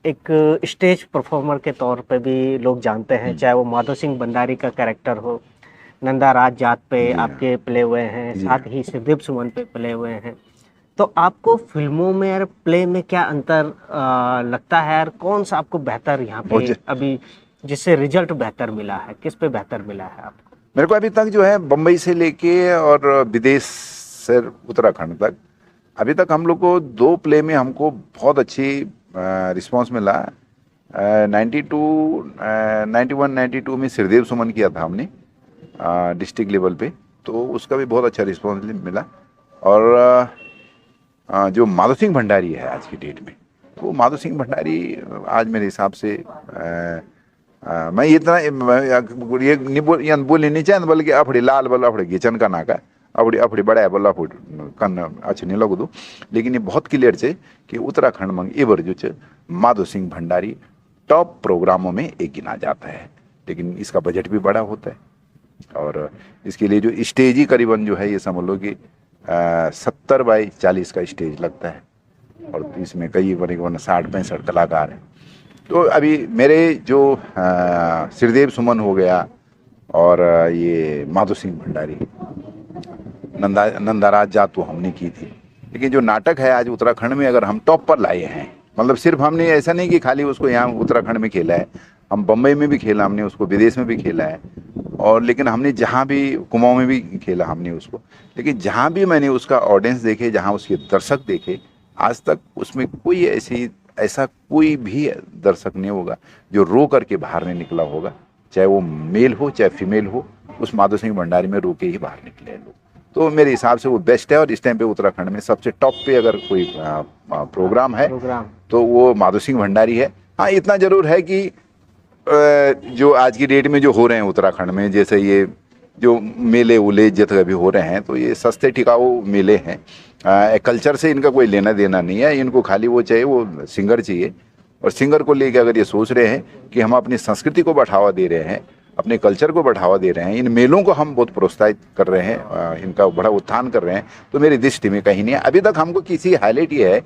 एक स्टेज परफॉर्मर के तौर पे भी लोग जानते हैं, चाहे वो माधो सिंह भंडारी का कैरेक्टर हो, नंदा राज जाट पे आपके प्ले हुए हैं, साथ ही सिरदीप सुमन पे प्ले हुए हैं। तो आपको फिल्मों में और प्ले में क्या अंतर लगता है, और कौन सा आपको बेहतर यहाँ पे अभी जिससे रिजल्ट बेहतर मिला है, किस पे बेहतर मिला है आपको? मेरे को अभी तक जो है बम्बई से लेके और विदेश से उत्तराखंड तक, अभी तक हम लोग को 2 प्ले में हमको बहुत अच्छी रिस्पांस मिला। 91-92 में सिरदेव सुमन किया था हमने डिस्ट्रिक्ट लेवल पे, तो उसका भी बहुत अच्छा रिस्पांस मिला। और जो माधो सिंह भंडारी है आज की डेट में, तो माधो सिंह भंडारी आज मेरे हिसाब से मैं इतना ये बोले नहीं चाहे, बल्कि अपड़ी लाल बल अपड़े घिचन का नाका अपड़ी बड़ा बल कन अच्छे नहीं लगू, लेकिन ये बहुत क्लियर है कि उत्तराखंड में एवर जो माधो सिंह भंडारी टॉप प्रोग्रामों में एक गिना जाता है, लेकिन इसका बजट भी बड़ा होता है और इसके लिए जो स्टेज ही करीबन जो है ये समझ लो कि 70 बाई 40 का स्टेज लगता है और इसमें कई 60-65 कलाकार हैं। तो अभी मेरे जो सिरदेव सुमन हो गया और ये माधो सिंह भंडारी, नंदाराज जात तो हमने की थी, लेकिन जो नाटक है आज उत्तराखंड में अगर हम टॉप पर लाए हैं, मतलब सिर्फ हमने ऐसा नहीं कि खाली उसको यहाँ उत्तराखंड में खेला है, हम बम्बई में भी खेला, हमने उसको विदेश में भी खेला है, और लेकिन हमने जहाँ भी कुमाऊँ में भी खेला हमने उसको, लेकिन जहाँ भी मैंने उसका ऑडियंस देखे, जहाँ उसके दर्शक देखे, आज तक उसमें कोई ऐसा कोई भी दर्शक नहीं होगा जो रो करके बाहर नहीं निकला होगा, चाहे वो मेल हो चाहे फीमेल हो, उस माधो सिंह भंडारी में रो के ही बाहर निकले लोग। तो मेरे हिसाब से वो बेस्ट है और इस टाइम पे उत्तराखंड में सबसे टॉप पे अगर कोई प्रोग्राम है तो वो माधो सिंह भंडारी है। हाँ, इतना जरूर है कि जो आज की डेट में जो हो रहे हैं उत्तराखंड में, जैसे ये जो मेले उले जितने भी हो रहे हैं, तो ये सस्ते टिकाऊ मेले हैं, कल्चर से इनका कोई लेना देना नहीं है, इनको खाली वो चाहिए, वो सिंगर चाहिए, और सिंगर को लेके अगर ये सोच रहे हैं कि हम अपनी संस्कृति को बढ़ावा दे रहे हैं, अपने कल्चर को बढ़ावा दे रहे हैं, इन मेलों को हम बहुत प्रोत्साहित कर रहे हैं, इनका बड़ा उत्थान कर रहे हैं, तो मेरी दृष्टि में कहीं नहीं है। अभी तक हमको किसी हाईलाइट ये है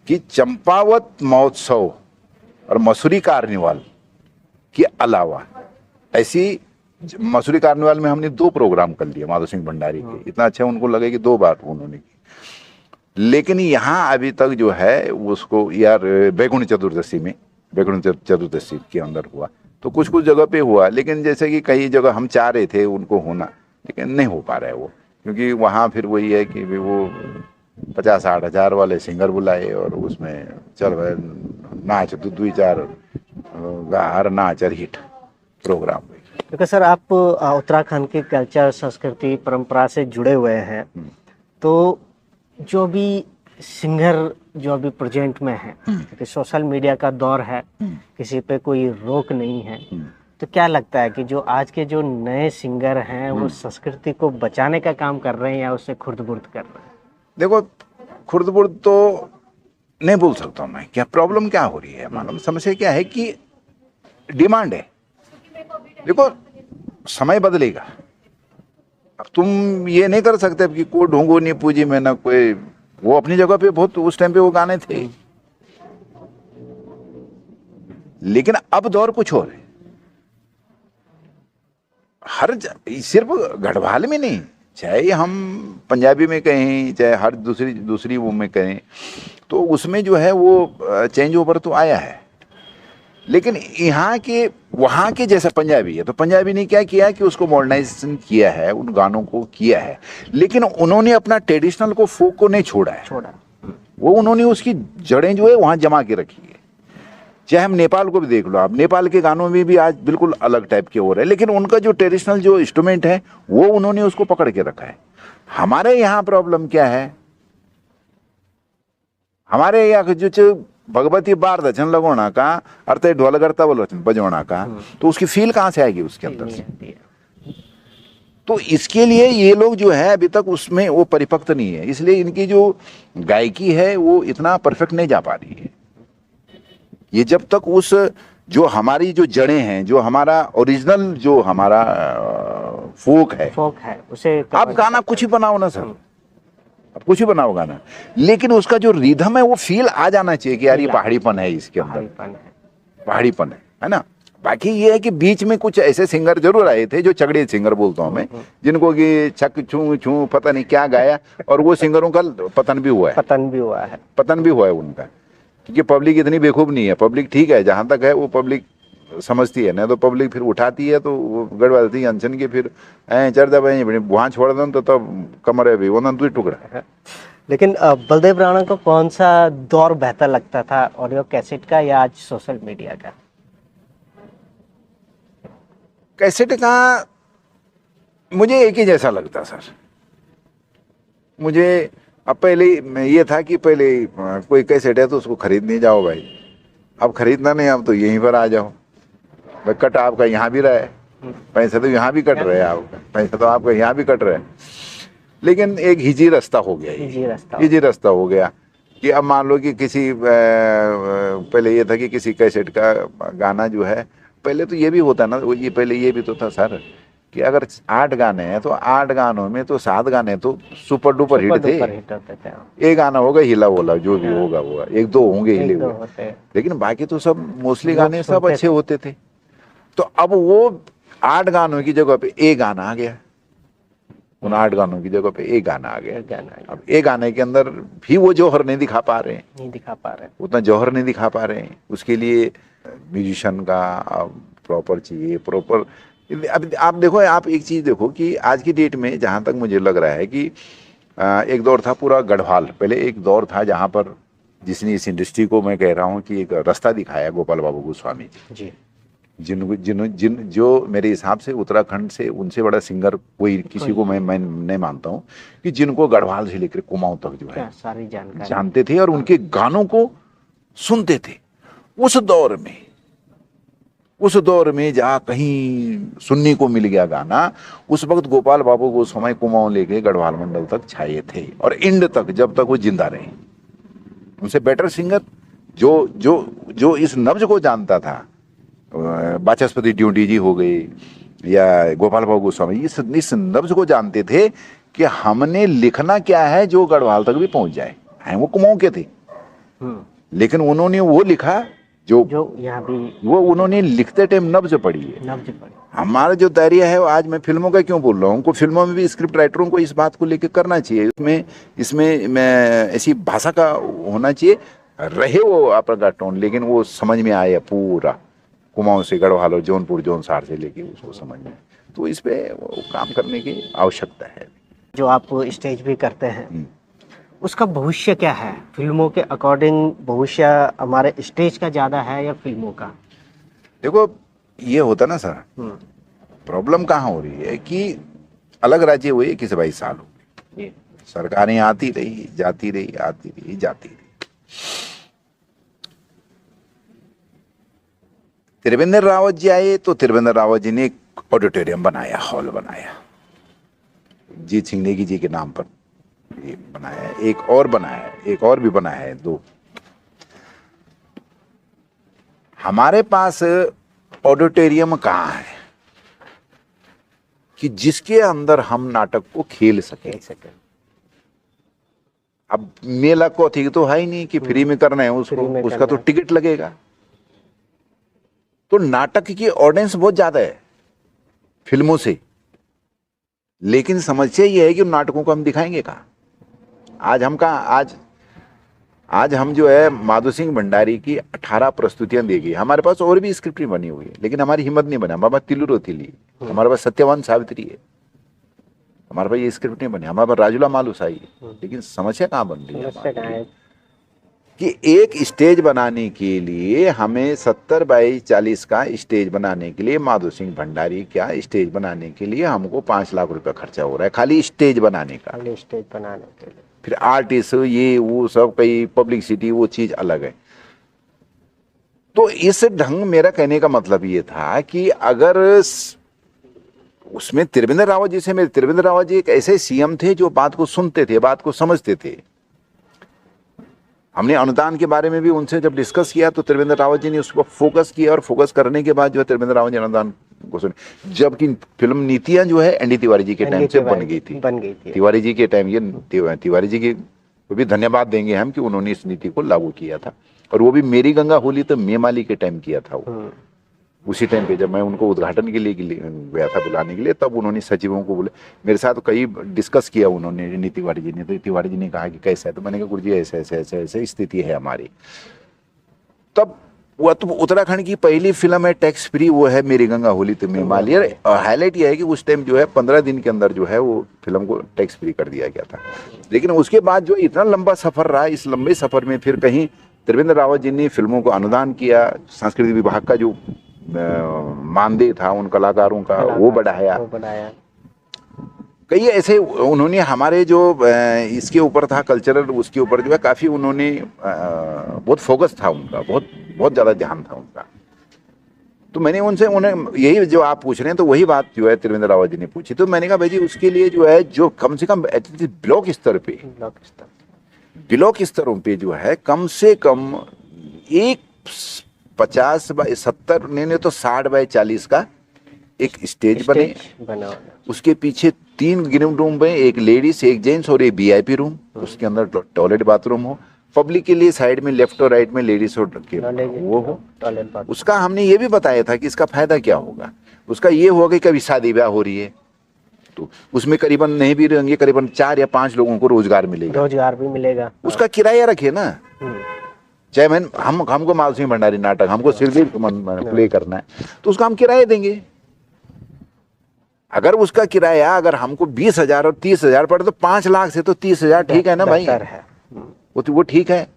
कि चंपावत महोत्सव और मसूरी कार्निवाल के अलावा ऐसी मसूरी कार्निवाल में हमने 2 प्रोग्राम कर लिए माधो सिंह भंडारी के, इतना अच्छा उनको लगे कि 2 बार उन्होंने की, लेकिन यहाँ अभी तक जो है उसको यार बैकुंठ चतुर्दशी के अंदर हुआ, तो कुछ जगह पे हुआ, लेकिन जैसे कि कई जगह हम चाह रहे थे उनको होना, लेकिन नहीं हो पा रहा है वो, क्योंकि वहाँ फिर वही है कि वो 50-60 हज़ार वाले सिंगर बुलाए और उसमें चल भाई नाच 2-4 गार नाच और हिट प्रोग्राम। क्योंकि सर आप उत्तराखंड के कल्चर, संस्कृति, परंपरा से जुड़े हुए हैं, तो जो भी सिंगर जो अभी प्रेजेंट में है, क्योंकि सोशल मीडिया का दौर है, किसी पे कोई रोक नहीं है, तो क्या लगता है कि जो आज के जो नए सिंगर हैं वो संस्कृति को बचाने का काम कर रहे हैं या उससे खुर्द-बुर्द कर रहे हैं? देखो, खुर्द-बुर्द तो नहीं बोल सकता मैं, क्या प्रॉब्लम क्या हो रही है, मालूम समस्या क्या है कि डिमांड है। देखो, समय बदलेगा, अब तुम ये नहीं कर सकते कि कोई ढोंगो नहीं पूजी में ना कोई, वो अपनी जगह पे बहुत उस टाइम पे वो गाने थे, लेकिन अब दौर कुछ और है। सिर्फ गढ़वाल में नहीं, चाहे हम पंजाबी में कहें चाहे हर दूसरी वो में कहें, तो उसमें जो है वो चेंज ओवर तो आया है, लेकिन यहाँ के वहाँ के जैसा पंजाबी है, तो पंजाबी ने क्या किया कि उसको मॉडर्नाइजेशन किया है, उन गानों को किया है, लेकिन उन्होंने अपना ट्रेडिशनल को, फोक को नहीं छोड़ा है, वो उन्होंने उसकी जड़ें जो है वहाँ जमा के रखी है। चाहे हम नेपाल को भी देख लो, आप नेपाल के गानों में भी आज बिल्कुल अलग टाइप के हो रहे हैं, लेकिन उनका जो ट्रेडिशनल जो इंस्ट्रूमेंट है वो उन्होंने उसको पकड़ के रखा है। हमारे यहाँ प्रॉब्लम क्या है, हमारे यहाँ जो भगवती बार दचन लगोना का अर्थ है ढोल करता बोलो बजोना का, तो उसकी फील कहाँ से आएगी उसके अंदर से? तो इसके लिए ये लोग जो है अभी तक उसमें वो परिपक्व नहीं है, इसलिए इनकी जो गायकी है वो इतना परफेक्ट नहीं जा पा रही है। ये जब तक उस जो हमारी जो जड़ें हैं, जो हमारा ओरिजिनल जो हमारा फोक है उसे आप गाना कुछ ही बनाओ ना सर, आप कुछ ही बनाओ गाना, लेकिन उसका जो रिदम है वो फील आ जाना चाहिए कि यार ये पहाड़ीपन है इसके अंदर, पहाड़ीपन है ना। बाकी ये है कि बीच में कुछ ऐसे सिंगर जरूर आए थे जो चगड़े सिंगर बोलता हूँ मैं, जिनको कि छक छू छू पता नहीं क्या गाया, और वो सिंगरों का पतन भी हुआ है उनका, क्योंकि पब्लिक इतनी बेखूब नहीं है। पब्लिक ठीक है जहां तक है, वो पब्लिक समझती है ना, तो पब्लिक फिर उठाती है तो वो गड़बड़ती अनशन के फिर चढ़ जा वहां छोड़ दो तो तब कमर है भी वो ना टुकड़ा। लेकिन बलदेव राणा को कौन सा दौर बेहतर लगता था, ऑडियो कैसेट का या आज सोशल मीडिया का? कैसेट का मुझे एक ही जैसा लगता सर। मुझे अब पहले ये था कि पहले कोई कैसेट है तो उसको खरीदने जाओ भाई, अब खरीदना नहीं, अब तो यहीं पर आ जाओ भाई, कट आपका यहाँ भी रहा है, पैसे तो यहाँ भी कट रहे हैं, आपका पैसा तो आपका यहाँ भी कट रहे हैं। लेकिन एक हिजी रास्ता हो गया, हिजी रास्ता हो गया कि अब मान लो कि किसी पहले ये था कि किसी कैसेट का गाना जो है, पहले तो ये भी होता ना, ये पहले ये भी तो था सर कि अगर 8 गाने हैं तो 8 गानों में तो 7 गाने तो सुपर डुपर हिट थे, एक गाना होगा हिला बोला जो भी होगा होगा, 1-2 होंगे हिले हुए, लेकिन बाकी तो सब मोस्टली गाने सब अच्छे होते थे। तो अब वो 8 गानों की जगह पे एक गाना आ गया, उन 8 गानों की जगह पे एक गाना आ गया। अब एक गाने के अंदर भी वो जौहर नहीं दिखा पा रहे उतना जौहर नहीं दिखा पा रहे हैं। उसके लिए म्यूजिशियन का प्रॉपर चाहिए, प्रॉपर। अब आप देखो, आप एक चीज देखो कि आज की डेट में जहां तक मुझे लग रहा है कि एक दौर था पूरा गढ़वाल, पहले एक दौर था जहां पर जिसने इस इंडस्ट्री को, मैं कह रहा हूं कि एक रास्ता दिखाया, गोपाल बाबू गोस्वामी जी, जो मेरे हिसाब से उत्तराखंड से उनसे बड़ा सिंगर कोई किसी को मैं नहीं मानता हूं, कि जिनको गढ़वाल से लेकर कुमाऊं तक जो है सारी जानकारी जानते थे और उनके गानों को सुनते थे। उस दौर में जहाँ कहीं सुनने को मिल गया गाना, उस वक्त गोपाल बाबू गोस्वामी कुमाऊं लेके गढ़वाल मंडल तक छाए थे, और इंड तक जब तक वो जिंदा रहे। उनसे बेटर सिंगर जो इस नब्ज को जानता था, बाचस्पति ड्यूटी जी हो गए या गोपाल बाबू गोस्वामी, इस नब्ज को जानते थे कि हमने लिखना क्या है जो गढ़वाल तक भी पहुंच जाए। हैं वो कुमाऊं के थे, लेकिन उन्होंने वो लिखा जो यहाँ भी वो उन्होंने लिखते टाइम नब्ज पड़ी है। हमारा जो दायरा है, आज मैं फिल्मों का क्यों बोल रहा हूँ, उनको फिल्मों में भी स्क्रिप्ट राइटरों को इस बात को लेकर करना चाहिए, इसमें मैं ऐसी भाषा का होना चाहिए, रहे वो आपका टोन, लेकिन वो समझ में आए पूरा, कुमाऊं से गढ़वाल और जौनपुर जौनसार से लेके उसको समझ में, तो इस पे काम करने की आवश्यकता है। जो आप स्टेज भी करते हैं, उसका भविष्य क्या है? फिल्मों के अकॉर्डिंग भविष्य हमारे स्टेज का ज्यादा है या फिल्मों का? देखो ये होता ना सर, प्रॉब्लम कहाँ हो रही है कि अलग राज्य हुए 21-22 साल हो गए, सरकारें आती रही जाती रही, आती रही जाती रही। त्रिवेंद्र रावत जी आए तो त्रिवेंद्र रावत जी ने एक ऑडिटोरियम बनाया, हॉल बनाया, जीत सिंह नेगी जी के नाम पर ये बनाया, एक और भी बनाया है, 2। हमारे पास ऑडिटोरियम कहाँ है कि जिसके अंदर हम नाटक को खेल सके। अब मेला को थी तो है ही नहीं कि फ्री में करना है उसको, उसका तो टिकट लगेगा। तो नाटक की ऑडियंस बहुत ज्यादा है फिल्मों से, लेकिन समस्या ये है कि उन नाटकों को हम दिखाएंगे कहाँ? आज हम जो है माधो सिंह भंडारी की 18 प्रस्तुतियां दी गई, हमारे पास और भी स्क्रिप्ट बनी हुई है, लेकिन हमारी हिम्मत नहीं बना। हमारे पास तिलुरो तिली, हमारे पास सत्यवान सावित्री है, हमारे पास ये स्क्रिप्ट नहीं बनी। हमारे पास राजुला मालूसाई है, लेकिन समस्या कहाँ बन रही है कि एक स्टेज बनाने के लिए हमें 70x40 का स्टेज बनाने के लिए, माधो सिंह भंडारी क्या स्टेज बनाने के लिए हमको 5 लाख रुपया खर्चा हो रहा है खाली स्टेज बनाने का। स्टेज बनाने के लिए फिर आर्टिस्ट ये वो सब, कई पब्लिसिटी, वो चीज अलग है। तो इस ढंग, मेरा कहने का मतलब ये था कि अगर उसमें त्रिवेंद्र रावत जी से, मेरे त्रिवेंद्र रावत जी एक ऐसे सीएम थे जो बात को सुनते थे, बात को समझते थे। हमने अनुदान के बारे में भी उनसे जब डिस्कस किया तो त्रिवेंद्र रावत जी ने उसको फोकस किया, और फोकस करने के बाद जो है त्रिवेंद्र रावत जी अनुदान को सुने। जबकि फिल्म नीतियां जो है एनडी तिवारी जी के टाइम से बन गई थी। तिवारी जी के टाइम, ये तिवारी जी की को भी धन्यवाद देंगे हम कि उन्होंने इस नीति को लागू किया था। और वो भी मेरी गंगा होली तो मेमाली के टाइम किया था वो। उसी टाइम पे जब मैं उनको उद्घाटन के लिए गया था बुलाने के लिए, तब उन्होंने सचिवों को बोले, मेरे साथ कई डिस्कस किया उन्होंने, नीति तिवारी जी ने। तो तिवारी जी ने कहा कि कैसा है, तो मैंने कहा गुरुजी ऐसे ऐसे ऐसे ऐसे स्थिति है हमारी। तब वो तो उत्तराखंड की पहली फिल्म है टैक्स फ्री, वो है मेरी गंगा होली तो मेमाली। हाईलाइट यह है कि उस टाइम जो है 15 दिन के अंदर जो है वो फिल्म को टैक्स फ्री कर दिया गया था। लेकिन उसके बाद जो इतना लंबा सफर रहा, इस लंबे सफर में फिर कहीं त्रिवेंद्र रावत जी ने फिल्मों को अनुदान किया, संस्कृति विभाग का जो मानदेय था उन कलाकारों का वो बढ़ाया। कई ऐसे उन्होंने हमारे जो इसके ऊपर था कल्चरल, उसके ऊपर जो है काफी उन्होंने बहुत फोकस था उनका, बहुत बहुत ज्यादा ध्यान था उनका। तो मैंने उनसे, उन्हें यही जो आप पूछ रहे हैं तो वही बात जो है त्रिवेंद्र रावत जी ने पूछी। तो मैंने कहा भाई जी उसके लिए जो है जो कम से कम ब्लॉक स्तरों पे जो है कम से कम एक 50/70 नहीं तो 60/40 का एक स्टेज बना, उसके पीछे 3 ग्रीन रूम में, एक लेडीज, एक जेंट्स और एक वीआईपी रूम, उसके अंदर टॉयलेट बाथरूम हो, पब्लिक के लिए साइड में लेफ्ट और राइट में लेडीज और वो हो टॉयलेट। उसका हमने ये भी बताया था कि इसका फायदा क्या होगा। उसका ये होगा कि कभी शादी ब्याह हो रही है तो उसमें करीबन नहीं भी रहेंगे, करीबन 4 या 5 लोगों को रोजगार भी मिलेगा। उसका किराया रखे ना, चाहे हमको मालसिंह भंडारी नाटक, हमको सिर्फ प्ले करना है तो उसका हम किराया देंगे। अगर उसका किराया अगर हमको 20,000 और 30,000 पड़े तो 5 लाख से तो 30,000 ठीक है ना भाई, वो ठीक है।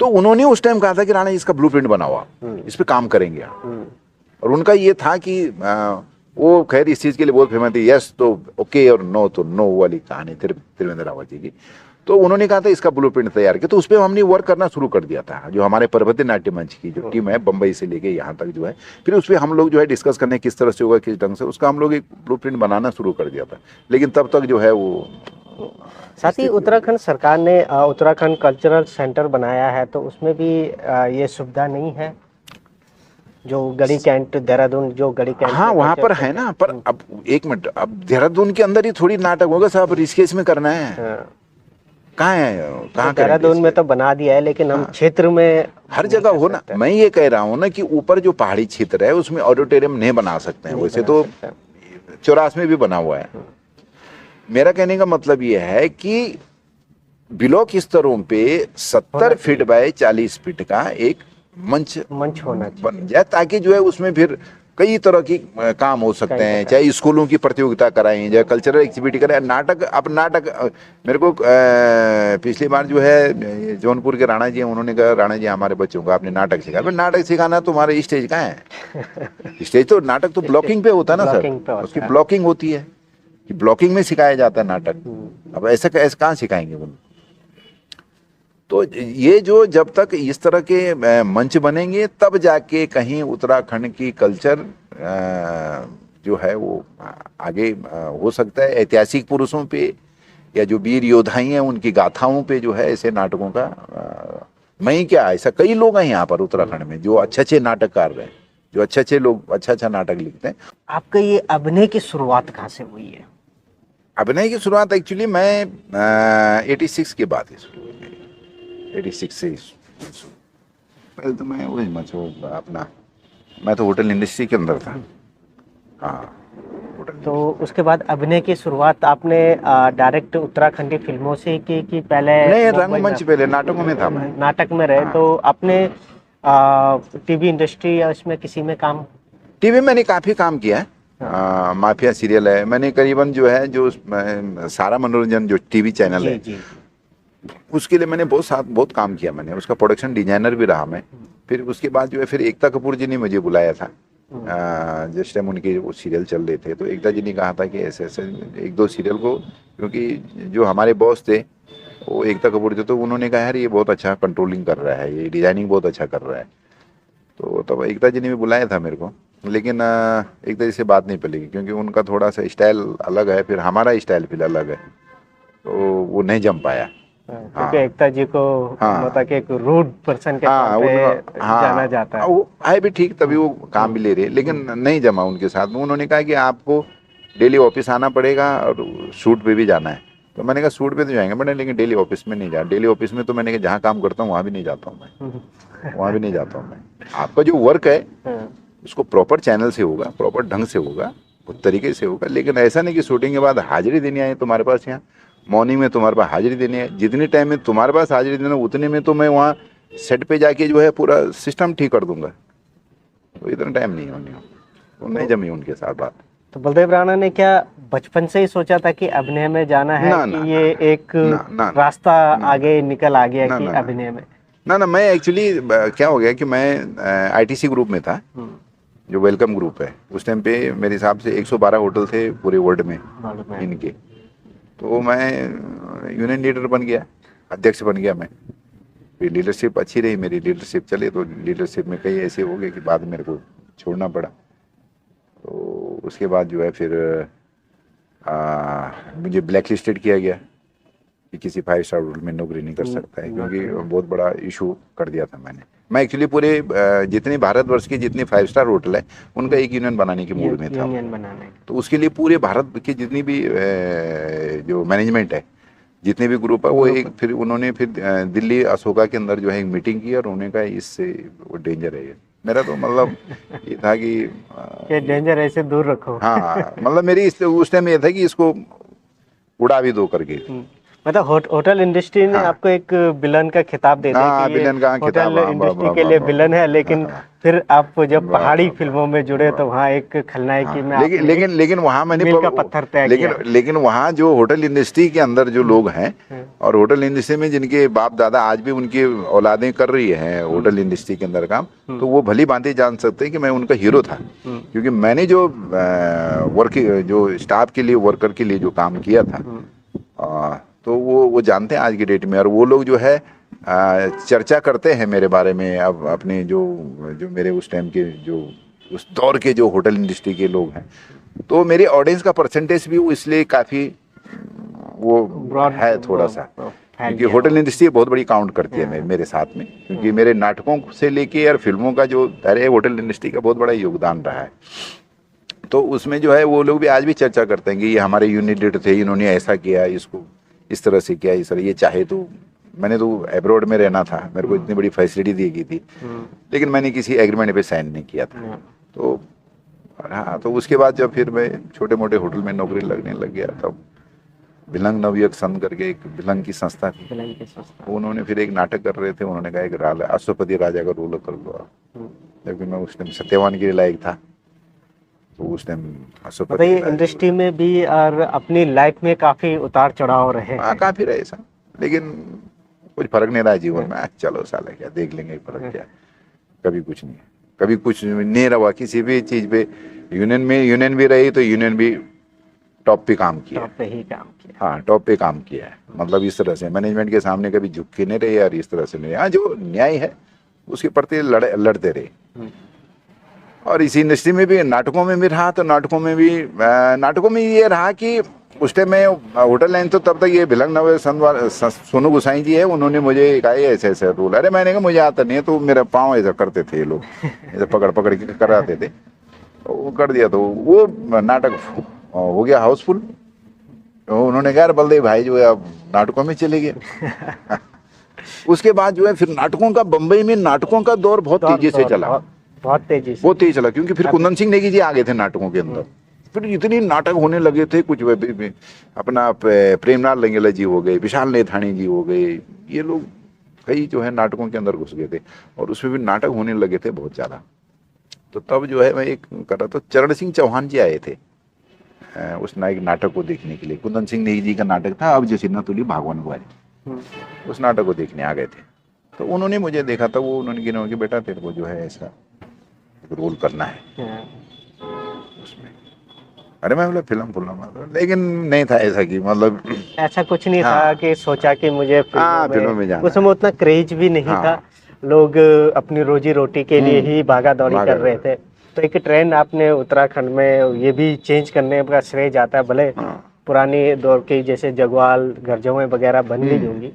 तो उन्होंने उस टाइम कहा था कि राणा इसका ब्लूप्रिंट बनाओ आप, इस पे काम करेंगे आप। और उनका ये था कि वो खैर इस चीज के लिए बहुत फेमस थी, यस तो ओके और नो तो नो वाली कहानी त्रिवेंद्र रावत जी की। तो उन्होंने कहा था इसका ब्लूप्रिंट तैयार किया, तो उस पर हमने वर्क करना शुरू कर दिया था। जो हमारे पर्वतीय नाट्य मंच की जो टीम है बम्बई से लेके यहाँ तक जो है, फिर उस पर हम लोग जो है डिस्कस करने किस तरह से होगा, किस ढंग से, उसका हम लोग एक ब्लूप्रिंट बनाना शुरू कर दिया था। लेकिन तब तक जो है वो, साथ ही उत्तराखंड सरकार ने उत्तराखंड कल्चरल सेंटर बनाया है, तो उसमें भी ये सुविधा नहीं है जो गढ़ी कैंट देहरादून, जो गढ़ी कैंट, हाँ वहाँ पर है ना। पर अब एक मिनट, अब देहरादून के अंदर ही थोड़ी नाटक होगा साहब, ऋषिकेश में करना है। कहाँ है, कहाँ देहरादून में तो बना दिया है, लेकिन हम क्षेत्र में हर जगह हो ना। मैं ये कह रहा हूँ ना कि ऊपर जो पहाड़ी क्षेत्र है उसमें ऑडिटोरियम नहीं बना सकते हैं, वैसे तो 84 में भी बना हुआ है। मेरा कहने का मतलब ये है कि ब्लॉक स्तरों पे 70 फीट बाय 40 फीट का एक मंच होना बन जाए, ताकि जो है उसमें फिर कई तरह की काम हो सकते हैं। चाहे स्कूलों की प्रतियोगिता कराएं, चाहे कल्चरल एक्टिविटी कराएं, नाटक। अब नाटक मेरे को पिछली बार जो है जौनपुर के राणा जी हैं, उन्होंने कहा राणा जी हमारे बच्चों को आपने नाटक सिखाया। नाटक सिखाना तुम्हारे स्टेज कहाँ है? स्टेज तो नाटक तो ब्लॉकिंग पे होता है ना सर, उसकी ब्लॉकिंग होती है कि ब्लॉकिंग में सिखाया जाता है नाटक। अब ऐसा कहाँ सिखाएंगे उनको? तो ये जो जब तक इस तरह के मंच बनेंगे तब जाके कहीं उत्तराखंड की कल्चर जो है वो आगे हो सकता है। ऐतिहासिक पुरुषों पे या जो वीर योद्धाई हैं उनकी गाथाओं पे जो है ऐसे नाटकों का मैं ही क्या, ऐसा कई लोग हैं यहाँ पर उत्तराखंड में जो अच्छे नाटककार हैं, जो अच्छे लोग अच्छा नाटक लिखते हैं। आपका ये अभिनय की शुरुआत कहाँ से हुई है? अभिनय की शुरुआत एक्चुअली मैं 86 के बाद ही शुरू हुई। 86 से पहले तो मैं वही अपना मैं तो होटल इंडस्ट्री के अंदर था। हाँ, तो उसके बाद अभिनय की शुरुआत आपने डायरेक्ट उत्तराखंडी फिल्मों से की कि पहले? नहीं, रंगमंच पहले नाटकों में था मैं। नाटक में रहे। हाँ। तो आपने टीवी इंडस्ट्री या इसमें किसी में काम? टीवी मैंने काफी काम किया है। हाँ। माफिया सीरियल है, मैंने करीबन जो है जो सारा मनोरंजन जो टीवी चैनल है जी। उसके लिए मैंने बहुत काम किया। मैंने उसका प्रोडक्शन डिजाइनर भी रहा मैं। फिर उसके बाद जो है फिर एकता कपूर जी ने मुझे बुलाया था जिस टाइम उनके वो सीरियल चल रहे थे। तो एकता जी ने कहा था कि ऐसे 1-2 सीरियल को, क्योंकि जो हमारे बॉस थे वो एकता कपूर थे, तो उन्होंने कहा यार ये बहुत अच्छा कंट्रोलिंग कर रहा है, ये डिजाइनिंग बहुत अच्छा कर रहा है, तो तब एकता जी ने भी बुलाया था मेरे को, लेकिन एकता जी से बात नहीं पड़ी क्योंकि उनका थोड़ा सा स्टाइल अलग है, फिर हमारा स्टाइल फिर अलग है, तो वो नहीं जम पाया। क्योंकि एकता जी को हाँ। मतलब कि एक रूड पर्सन के हाँ तौर पे हाँ जाना जाता है। वो है भी ठीक, तभी वो काम भी ले रहे, लेकिन नहीं जमा उनके साथ में। उन्होंने कहा कि आपको डेली ऑफिस आना पड़ेगा और शूट पे भी जाना है। तो मैंने कहा शूट पे तो जाएंगे मैंने, लेकिन डेली ऑफिस में नहीं जा। डेली ऑफिस में तो मैंने कहा जहाँ काम करता हूँ वहाँ भी नहीं जाता हूँ मैं, वहाँ भी नहीं जाता हूँ मैं। आपका जो वर्क है उसको प्रॉपर चैनल से होगा, प्रॉपर ढंग से होगा, उस तरीके से होगा, लेकिन ऐसा नहीं कि शूटिंग के बाद हाजिरी देनी आए तुम्हारे पास। यहाँ मॉर्निंग में तुम्हारे पास हाजिरी देनी है, जितने टाइम में तुम्हारे पास हाजिरी देना उतने में तो मैं वहाँ सेट पे जाके जो है पूरा सिस्टम ठीक कर दूंगा। तो इतना टाइम नहीं होनी, तो नहीं जमी उनके साथ बात। तो बलदेव राणा ने क्या बचपन से ही सोचा था कि अभिनय में जाना है, ना, कि ना, ये एक ना, रास्ता आगे निकल आ गया ना, कि ना, अभिनय में? ना, मैं एक्चुअली क्या हो गया कि मैं आईटीसी ग्रुप में था, जो वेलकम ग्रुप है। उस टाइम पे मेरे हिसाब से 112 होटल थे पूरे वर्ल्ड में इनके। तो मैं यूनियन लीडर बन गया, अध्यक्ष बन गया मैं। फिर लीडरशिप अच्छी रही मेरी, लीडरशिप चले, तो लीडरशिप में कई ऐसे हो गए कि बाद में मेरे को छोड़ना पड़ा। तो उसके बाद जो है फिर मुझे ब्लैक लिस्टेड किया गया कि किसी 5 स्टार होटल में नौकरी नहीं कर सकता है, क्योंकि बहुत बड़ा इशू कर दिया था मैंने। मैं एक्चुअली पूरे जितने भारतवर्ष के जितने 5 स्टार होटल है उनका एक यूनियन बनाने के मूड में था। यूनियन बनाने, तो उसके लिए पूरे भारत की जितनी भी जो मैनेजमेंट है, जितने भी ग्रुप है, वो एक फिर उन्होंने फिर दिल्ली अशोका के अंदर जो है एक मीटिंग की और उन्होंने कहा इससे वो डेंजर है। मेरा तो मतलब ये था कि डेंजर ऐसे दूर रखो। हाँ, मतलब मेरी उस टाइम ये था कि इसको उड़ा भी दो करके। मतलब होटल इंडस्ट्री ने आपको एक विलन का खिताब दे दिया कि ये विलन का खिताब, होटल इंडस्ट्री के लिए विलन है, लेकिन फिर आप जब पहाड़ी फिल्मों में जुड़े तो वहाँ एक खलनायकी में लेकिन वहाँ मैंने मील का पत्थर तय किया। लेकिन वहाँ जो होटल इंडस्ट्री के अंदर जो लोग हैं और होटल इंडस्ट्री में जिनके बाप दादा आज भी उनकी औलादें कर रही हैं होटल इंडस्ट्री के अंदर काम, तो वो भली भांति जान सकते हैं कि मैं उनका हीरो था। क्योंकि मैंने जो जो स्टाफ के लिए, वर्कर के लिए जो काम किया था, तो वो जानते हैं आज की डेट में। और वो लोग जो है चर्चा करते हैं मेरे बारे में, अब अपने जो मेरे उस टाइम के जो उस दौर के जो होटल इंडस्ट्री के लोग हैं, तो मेरी ऑडियंस का परसेंटेज भी वो इसलिए काफ़ी वो है थोड़ा सा, क्योंकि होटल इंडस्ट्री बहुत बड़ी काउंट करती है मेरे साथ में। क्योंकि मेरे नाटकों से लेके और फिल्मों का जो है होटल इंडस्ट्री का बहुत बड़ा योगदान रहा है। तो उसमें जो है वो लोग भी आज भी चर्चा करते हैं कि ये हमारे यूनिट लीडर थे, इन्होंने ऐसा किया, इसको इस तरह से किया, इस तरह ये चाहे तो। मैंने तो अब्रॉड में रहना था, मेरे को इतनी बड़ी फैसिलिटी दी गई थी, लेकिन मैंने किसी एग्रीमेंट पे साइन नहीं किया था। तो हाँ, तो उसके बाद जब फिर मैं छोटे मोटे होटल में नौकरी लगने लग गया, तब भिलंग नवयुवक संघ करके एक भिलंग की संस्था थी, उन्होंने फिर एक नाटक कर रहे थे, उन्होंने कहा एक अश्वपति राजा का रोल कर दो, जबकि मैं उस टाइम सत्यवान के लायक था। तो उस टाइम बताइए, इंडस्ट्री में भी और अपनी लाइफ में काफी उतार चढ़ाव रहे। हाँ, काफी रहे ऐसा, लेकिन कुछ फर्क नहीं रहा जीवन में। चलो साला क्या देख लेंगे, फर्क क्या, कभी कुछ नहीं है, कभी कुछ नहीं रहा किसी भी चीज पे। यूनियन भी रही तो यूनियन भी टॉप पे काम किया, टॉप पे ही काम किया। हाँ, टॉप पे काम किया है। मतलब इस तरह से मैनेजमेंट के सामने कभी झुक के नहीं रहे यार, इस तरह से नहीं। हाँ, जो न्याय है उसके प्रति लड़ते रहे। और इसी इंडस्ट्री में भी नाटकों में भी रहा, तो नाटकों में ये रहा कि उस टाइम में होटल लाइन, तो तब तक ये भिलंग नव सोनू गोसाई जी है, उन्होंने मुझे कहा ऐसे ऐसे रूल। अरे मैंने कहा मुझे आता नहीं है, तो मेरा पाँव ऐसा करते थे ये लोग, ऐसा पकड़ के कराते थे, तो वो कर दिया, तो वो नाटक हो गया हाउसफुल। तो उन्होंने कहा बलदेव भाई जो है अब नाटकों में चले गए। उसके बाद जो है फिर नाटकों का, बम्बई में नाटकों का दौर बहुत तेजी से चला, बहुत तेजी चला, क्योंकि फिर कुंदन सिंह नेगी जी आ गए थे नाटकों के अंदर। फिर इतने नाटक होने लगे थे, कुछ अपना प्रेमलाल रंगेला जी हो गए, विशाल नेथानी जी हो गए, ये लोग कई जो है नाटकों के अंदर घुस गए थे, और उसमें भी नाटक होने लगे थे बहुत ज़्यादा। तो तब जो है मैं एक कर रहा था, चरण सिंह चौहान जी आए थे उस नाटक को देखने के लिए। कुंदन सिंह नेगी जी का नाटक था अब जैसे न तुली भागवान गुआरी, उस नाटक को देखने आ गए थे। तो उन्होंने मुझे देखा था, वो उन्होंने गिना कि बेटा तेरे को जो है ऐसा रोल करना है उसमें। अरे मैं बोला फिल्म, लेकिन नहीं था ऐसा कि मतलब ऐसा कुछ नहीं था कि सोचा कि मुझे फिल्मों में जाना, उस समय उतना क्रेज भी नहीं था। लोग अपनी रोजी रोटी के लिए ही भागा दौड़ी भागा कर रहे थे। तो एक ट्रेंड आपने उत्तराखंड में ये भी चेंज करने का श्रेय जाता है, भले पुरानी दौर की जैसे जगवाल गरजवें वगैरह बन गई होंगी,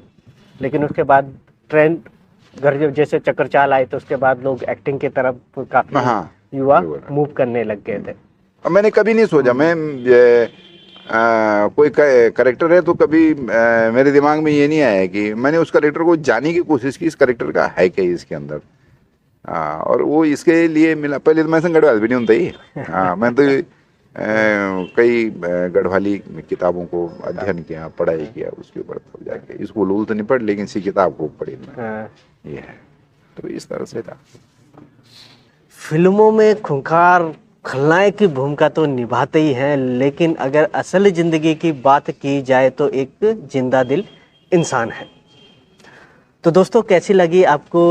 लेकिन उसके बाद ट्रेंड गरज जैसे चक्कर आए तो उसके बाद लोग एक्टिंग की तरफ काफी युवा मूव करने लग गए थे। अब मैंने कभी नहीं सोचा, मैं कोई करेक्टर है तो कभी मेरे दिमाग में ये नहीं आया कि मैंने उस करेक्टर को जानने की कोशिश की, इस करेक्टर का है क्या इसके अंदर। और वो इसके लिए मिला, पहले तो मैं गढ़वाल भी नहीं होता ही। मैं तो कई गढ़वाली किताबों को अध्ययन किया, पढ़ाई किया, उसके ऊपर तब जाके इसको लोल तो नहीं पढ़, लेकिन इसी किताब को पढ़ी मैं। ये है, तो इस तरह से था। फिल्मों में खूंखार खलनायक की भूमिका तो निभाते ही हैं, लेकिन अगर असल जिंदगी की बात की जाए तो एक जिंदा दिल इंसान है। तो दोस्तों, कैसी लगी आपको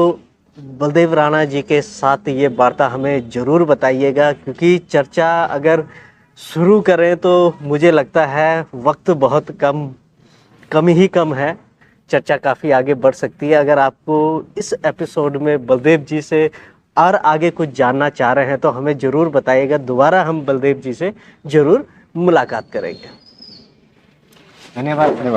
बलदेव राणा जी के साथ ये वार्ता, हमें ज़रूर बताइएगा, क्योंकि चर्चा अगर शुरू करें तो मुझे लगता है वक्त बहुत कम है। चर्चा काफ़ी आगे बढ़ सकती है। अगर आपको इस एपिसोड में बलदेव जी से और आगे कुछ जानना चाह रहे हैं तो हमें ज़रूर बताइएगा, दोबारा हम बलदेव जी से ज़रूर मुलाकात करेंगे। धन्यवाद।